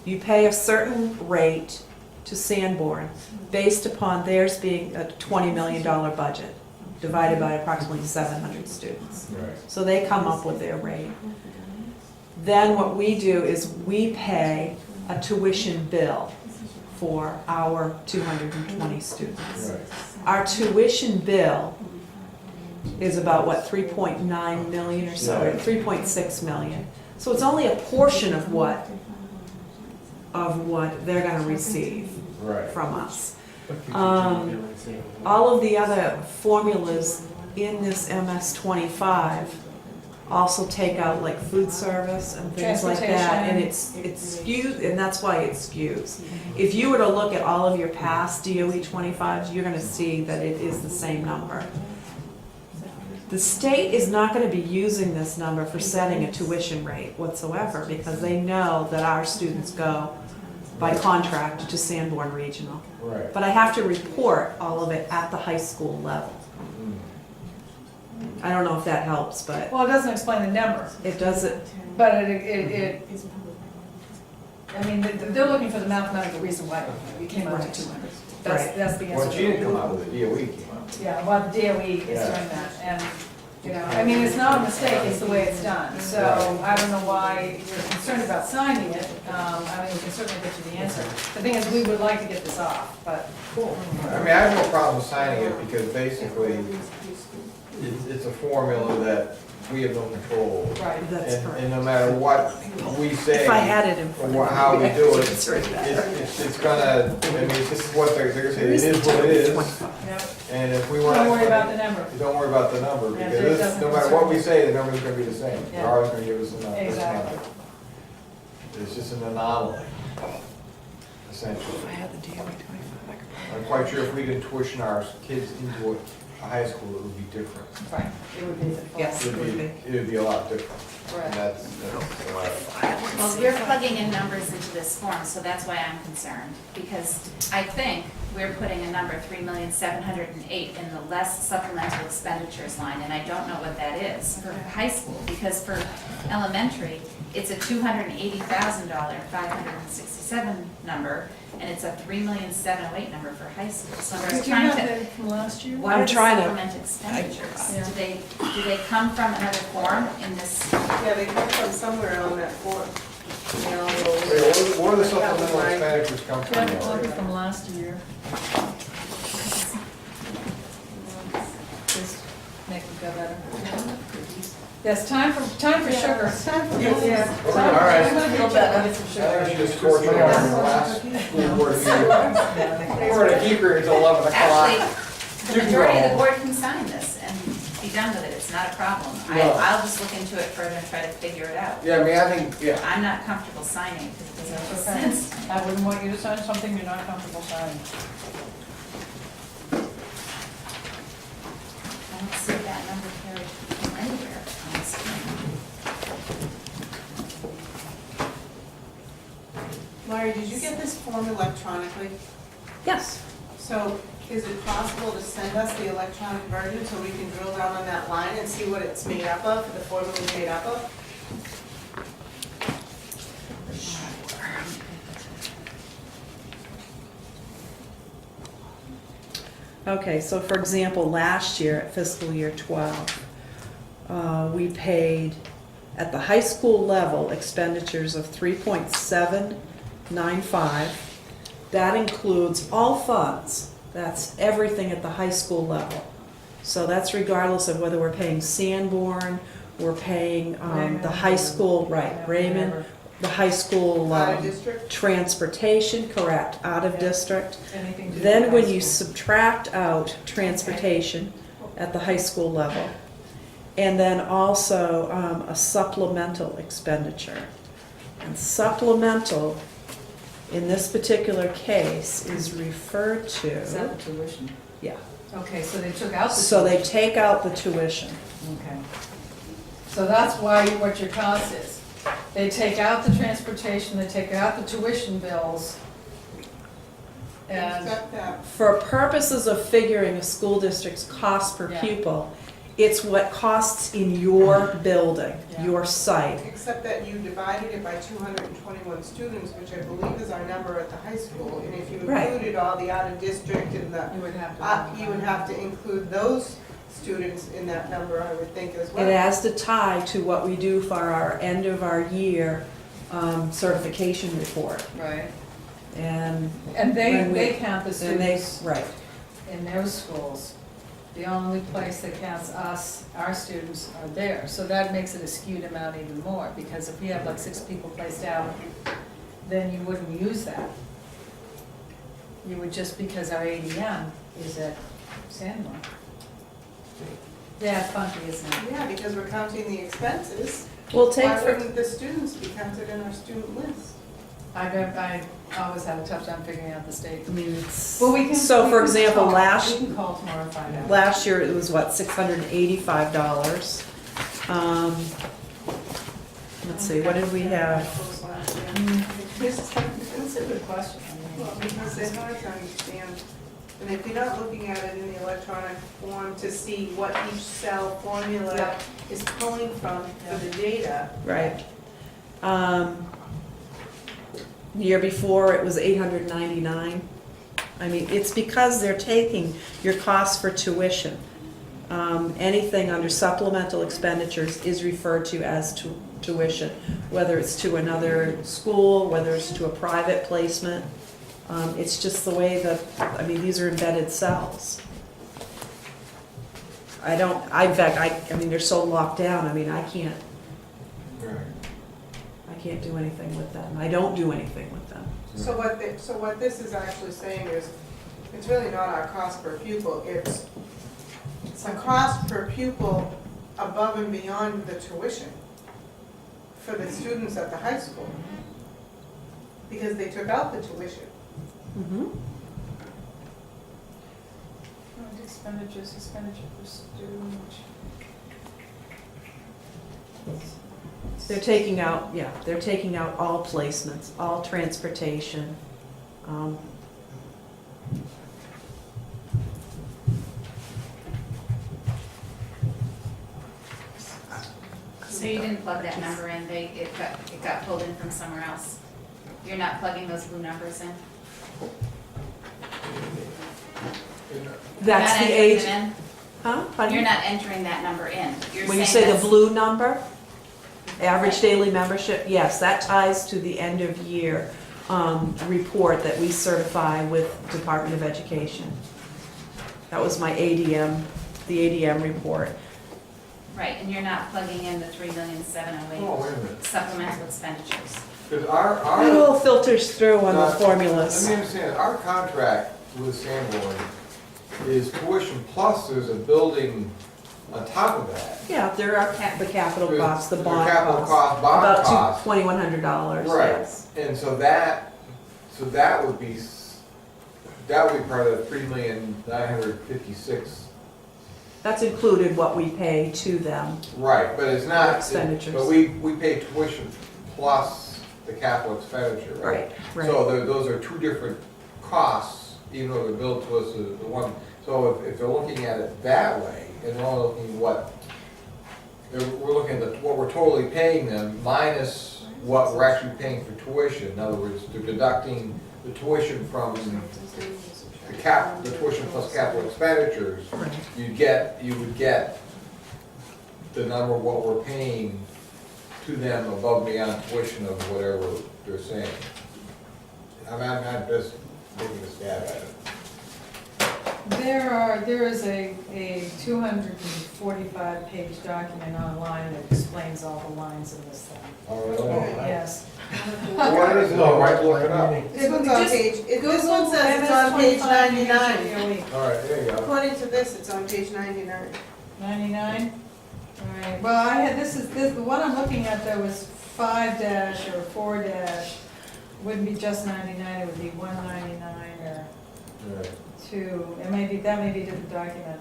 you pay a certain rate to Sanborn based upon theirs being a $20 million budget, divided by approximately 700 students. Right. So they come up with their rate. Then what we do is we pay a tuition bill for our 220 students. Right. Our tuition bill is about, what, 3.9 million or so, or Yeah. 3.6 million. So it's only a portion of what they're gonna receive Right. from us. All of the other formulas in this MS 25 also take out like food service and things like that, and it's skewed, and that's why it skews. If you were to look at all of your past DOE 25s, you're gonna see that it is the same number. The state is not gonna be using this number for setting a tuition rate whatsoever, because they know that our students go by contract to Sanborn Regional. Right. But I have to report all of it at the high school level. I don't know if that helps, but Well, it doesn't explain the number, it doesn't, but I mean, they're looking for the mathematical reason why we came out Right. to 200. Right. That's the answer. Well, she didn't come out with it, DOE came out. Yeah, well, the DOE is Yeah. doing that, and, you know, I mean, it's not a mistake, it's the way it's done. So I don't know why you're concerned about signing it. I mean, we can certainly get you the answer. The thing is, we would like to get this off, but I mean, I have no problem signing it because basically it's a formula that we have no control over. right. that's And correct. no matter what we say, If I had it in or front of me. how we do it, It's right there. it's gonna, I mean, this is what they're saying, it is what it is. 25. Yep. And if we want. Don't worry about the number. Don't worry about the number, Yeah, because it this- doesn't no matter what we say, the number's gonna be the same. They're Yeah. always gonna give us a number. Exactly. It's just an anomaly, essentially. If I had the DOE 25, I could I'm quite sure if we didn't tuition our kids into it a high school, it would be different. Right, it would be the fall. Yes. It would be a lot different. And Correct. that's Well, you're plugging in numbers into this form, so that's why I'm concerned. Because I think we're putting a number, 3,708,000 in the less supplemental expenditures line, and I don't know what that is for high school. Because for elementary, it's a $280,000, 567 number, and it's a 3,708,000 number for high school. So I'm Did just you trying have to, that from last year? what are the trying to- supplemental expenditures? Yeah. Do they come from another form in this? Yeah, they come from somewhere on that form. You know, Wait, where do the supplemental expenditures come from? Yeah, Lori? probably from last year. Just make it go better. Yes, time for sugar. It's time for, Yeah. All right. I'm gonna feel better for I sugar. think we just tortured her in the last school board meeting. We're gonna keep her until 11 Actually, o'clock. the You can majority of go the home. board can sign this and be done with it, it's not a problem. No. I'll just look into it further and try to figure it out. Yeah, I mean, I think, yeah. I'm not comfortable signing because it doesn't make Okay. sense. I wouldn't want you to sign something you're not comfortable signing. I don't see that number carried anywhere on the screen. Laurie, did you get this form electronically? Yes. So is it possible to send us the electronic version so we can drill down on that line and see what it's made up of, the formula is made up of? Okay, so for example, last year, at fiscal year 12, we paid, at the high school level, expenditures of 3.795. That includes all funds. That's everything at the high school level. So that's regardless of whether we're paying Sanborn, we're paying the high school, right, Raymond, the high school Out of district? transportation, correct, out of district. Anything to do Then with when high you school. subtract out transportation at the high school level, and then also a supplemental expenditure. And supplemental, in this particular case, is referred Is to, that the tuition? yeah. Okay, so they took out the. So they tuition. take out the tuition. Okay. So that's why, what your cost is. They take out the transportation, they take out the tuition bills. And, Except that, For purposes of figuring a school district's cost per Yeah. pupil, it's what costs in your building, Yeah. your site. except that you divided it by 221 students, which I believe is our number at the high school. And if you Right. included all the out of district and the, you would have to. you would have to include those students in that number, I would think as well. It has to tie to what we do for our end of our year certification report. Right. And And When we- they count the and they, students right, in their schools. The only place that counts us, our students, are there. So that makes it a skewed amount even more, because if we have like 6 people placed out, then you wouldn't use that. You would just, because our ADM is at Sandmore. Yeah, funky, isn't it? Yeah, because we're counting the expenses. we'll take Why for, wouldn't the students be counted in our student list? I always had a tough time figuring out the state. I mean, it's, Well, we can. so we for can example, call. last, We can call tomorrow and find out. last year it was what, $685. Let's see, what did we have? This is That's a good question. I mean, well, because they're hard to understand. And if you're not looking at it in the electronic form to see what each cell formula Yeah. is pulling from for the data, Right. The year before, it was $899. I mean, it's because they're taking your cost for tuition. Anything under supplemental expenditures is referred to as tuition, whether it's to another school, whether it's to a private placement. It's just the way that, I mean, these are embedded cells. In fact, I mean, they're so locked down, I mean, I can't do anything with them. I don't do anything with them. so what this is actually saying is, it's really not our cost per pupil, it's a cost per pupil above and beyond the tuition for the students at the high school. Because they took out the tuition. Mm-hmm. Expenditures per student. They're taking out, yeah, they're taking out all placements, all transportation. So you didn't plug that number in, it got pulled in from somewhere else. You're not plugging those blue numbers in? That's You're the not age, entering them huh? in? Pardon? You're not entering that number in. You're When you saying say the that's- blue number, average daily membership, yes, that ties to the end of year report that we certify with Department of Education. That was my ADM, the ADM report. Right, and you're not plugging in the 3,708,000 Oh, wait a minute. supplemental expenditures. Because It our, all filters through on the let formulas. me understand, our contract with Sanborn is tuition plus there's a building on top of that. Yeah, there are the capital There's- costs, the there's bond capital costs. cost, bond About cost. $2,100, Right. yes. And so that would be, that would be part of the 3,956,000. That's included what we pay to them. Right, but it's not. Expenditures. But we pay tuition plus the capital expenditure, right? Right. So those are two different costs, even though they're billed to us as the one. So if they're looking at it that way, and they're only looking at we're looking at what we're totally paying them minus what we're actually paying for tuition. In other words, they're deducting the tuition from the tuition plus capital expenditures. You would get the number of what we're paying to them above and beyond tuition of whatever they're saying. I'm just taking a stab at it. There is a 245-page document online that explains all the lines in this thing. Oh, really? Yes. What is it? I might look it up. This one's on Just page, this one Google says it's on page MS-25 99. DOE. All right, there you go. According to this, it's on page 99. 99? All right, well, the one I'm looking at though is 5- or 4-. Wouldn't be just 99, it would be 199 or All right. 2. That may be a different document.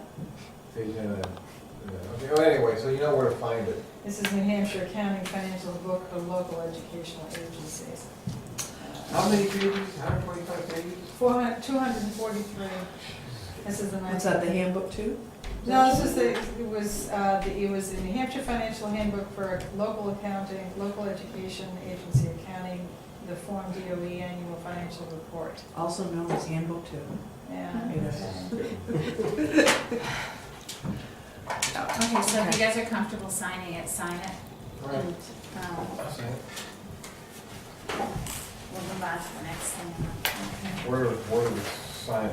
Page 99. Okay, well, anyway, so you know where to find it. This is New Hampshire Accounting Financial Book for Local Educational Agencies. How many pages? 125 pages? 243. This is the What's that, the handbook too? No, this is it was the New Hampshire Financial Handbook for Local Accounting, Local Education Agency Accounting, the Form DOE Annual Financial Report. Also known as handbook too. Yeah. Okay, so if you guys are comfortable signing it, sign it. All right. And we'll move on to the next thing. Where do we sign it?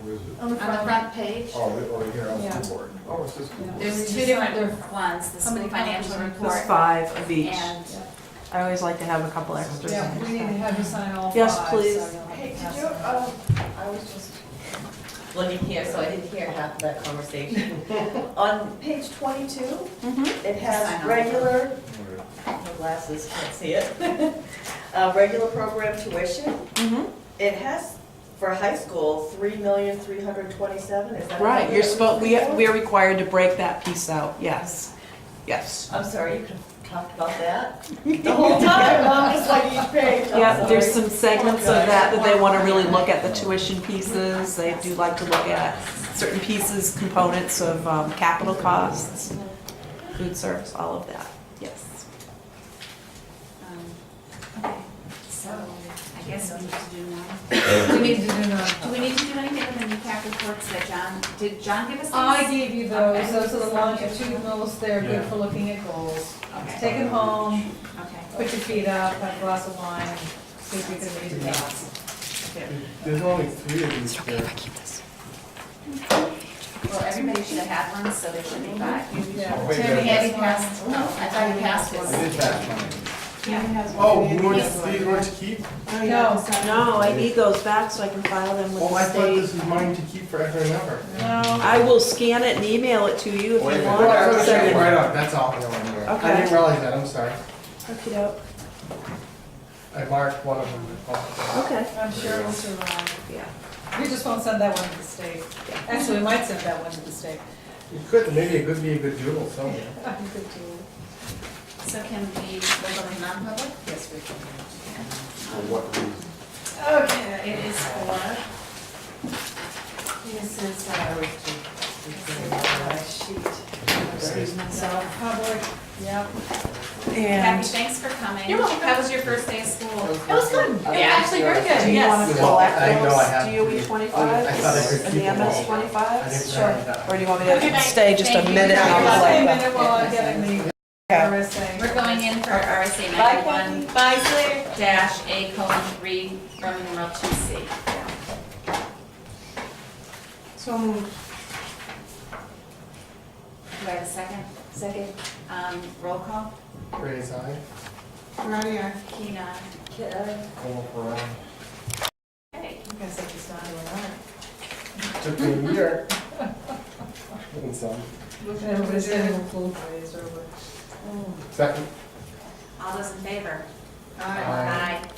Where is it? On the On the front page, Oh, over here on Yeah. the board. Oh, it's this. Yeah. there's You two sign different ones, the How many school financial copies? report There's 5 of each. and I always like to have a couple extras. Yeah, we need to have you sign all 5. Yes, so please. you'll have to Hey, pass did you, them. I was just looking here, so I didn't hear half of that conversation. On page 22, Mhm. it Sign has off. regular, no glasses, can't see it. Regular program tuition. Mhm. It has, for high school, 3,327,000, is that? Right, what you're it was supposed, before? we're required to break that piece out, yes, yes. I'm sorry, you could have talked about that the whole time, I'm just like each page. I'm Yeah, there's sorry. some segments of that they want to really look at the tuition pieces. They do like to look at certain pieces, components of capital costs, food service, all of that, yes. Okay, so I guess we need to do now. We need to do Do we need to do anything with the NECAP reports that did John give us these? I gave you those, Okay. those are the longitudinals, they're good for looking at goals. Okay. Take it home, Okay. put your feet up, have a glass of wine, see if you can read it out. There's only 3 of these here. Well, everybody should have had one, so there should be 5. Yeah. Wait, Tammy, there- have you passed? No, I thought you passed I his. did pass mine. Oh, you want these ones to keep? No, No, I need those back so I can file them with Oh, I the thought this state. was mine to keep forever and ever. no. I will scan it and email it to you if Wait a you minute. want. I'll Send check it. it right up, that's all. I know. I Okay. didn't realize that, I'm sorry. Okey-doke. I marked one of them. Oh. Okay, I'm sure it'll survive. yeah. We just won't send that one to the state. Actually, we might send that one to the state. You could, maybe it could be a good doodle somewhere. Good tool. So can we go to non-public? Yes, we can. For what reason? Okay, it is for, This is, sheet. So, public, yep. Kathy, And thanks for coming. You're welcome. How was your first day of school? It was good. It was Yeah. actually very good, do you want yes. to collect I know I have those to DOE be- 25s I thought I could and keep the them all. MS I 25s? didn't Sure. write that. Or do you want me Okay, to stay just a thank you. minute and Hold I'll on a collect them? minute while I'm getting the Okay. RSA. We're going in for RSA Bye, 91 Kathy. Bye, see you later. dash A:3, Roman numeral 2C. So moved. Do I have a second? Second. Roll call? Raise eye. Karate, aye. Keen, aye. Call for, Okay. You guys have to start doing that. Took me a year. And some. Everybody's getting a full raised over. Second. All those in favor? Aye. Aye. Aye.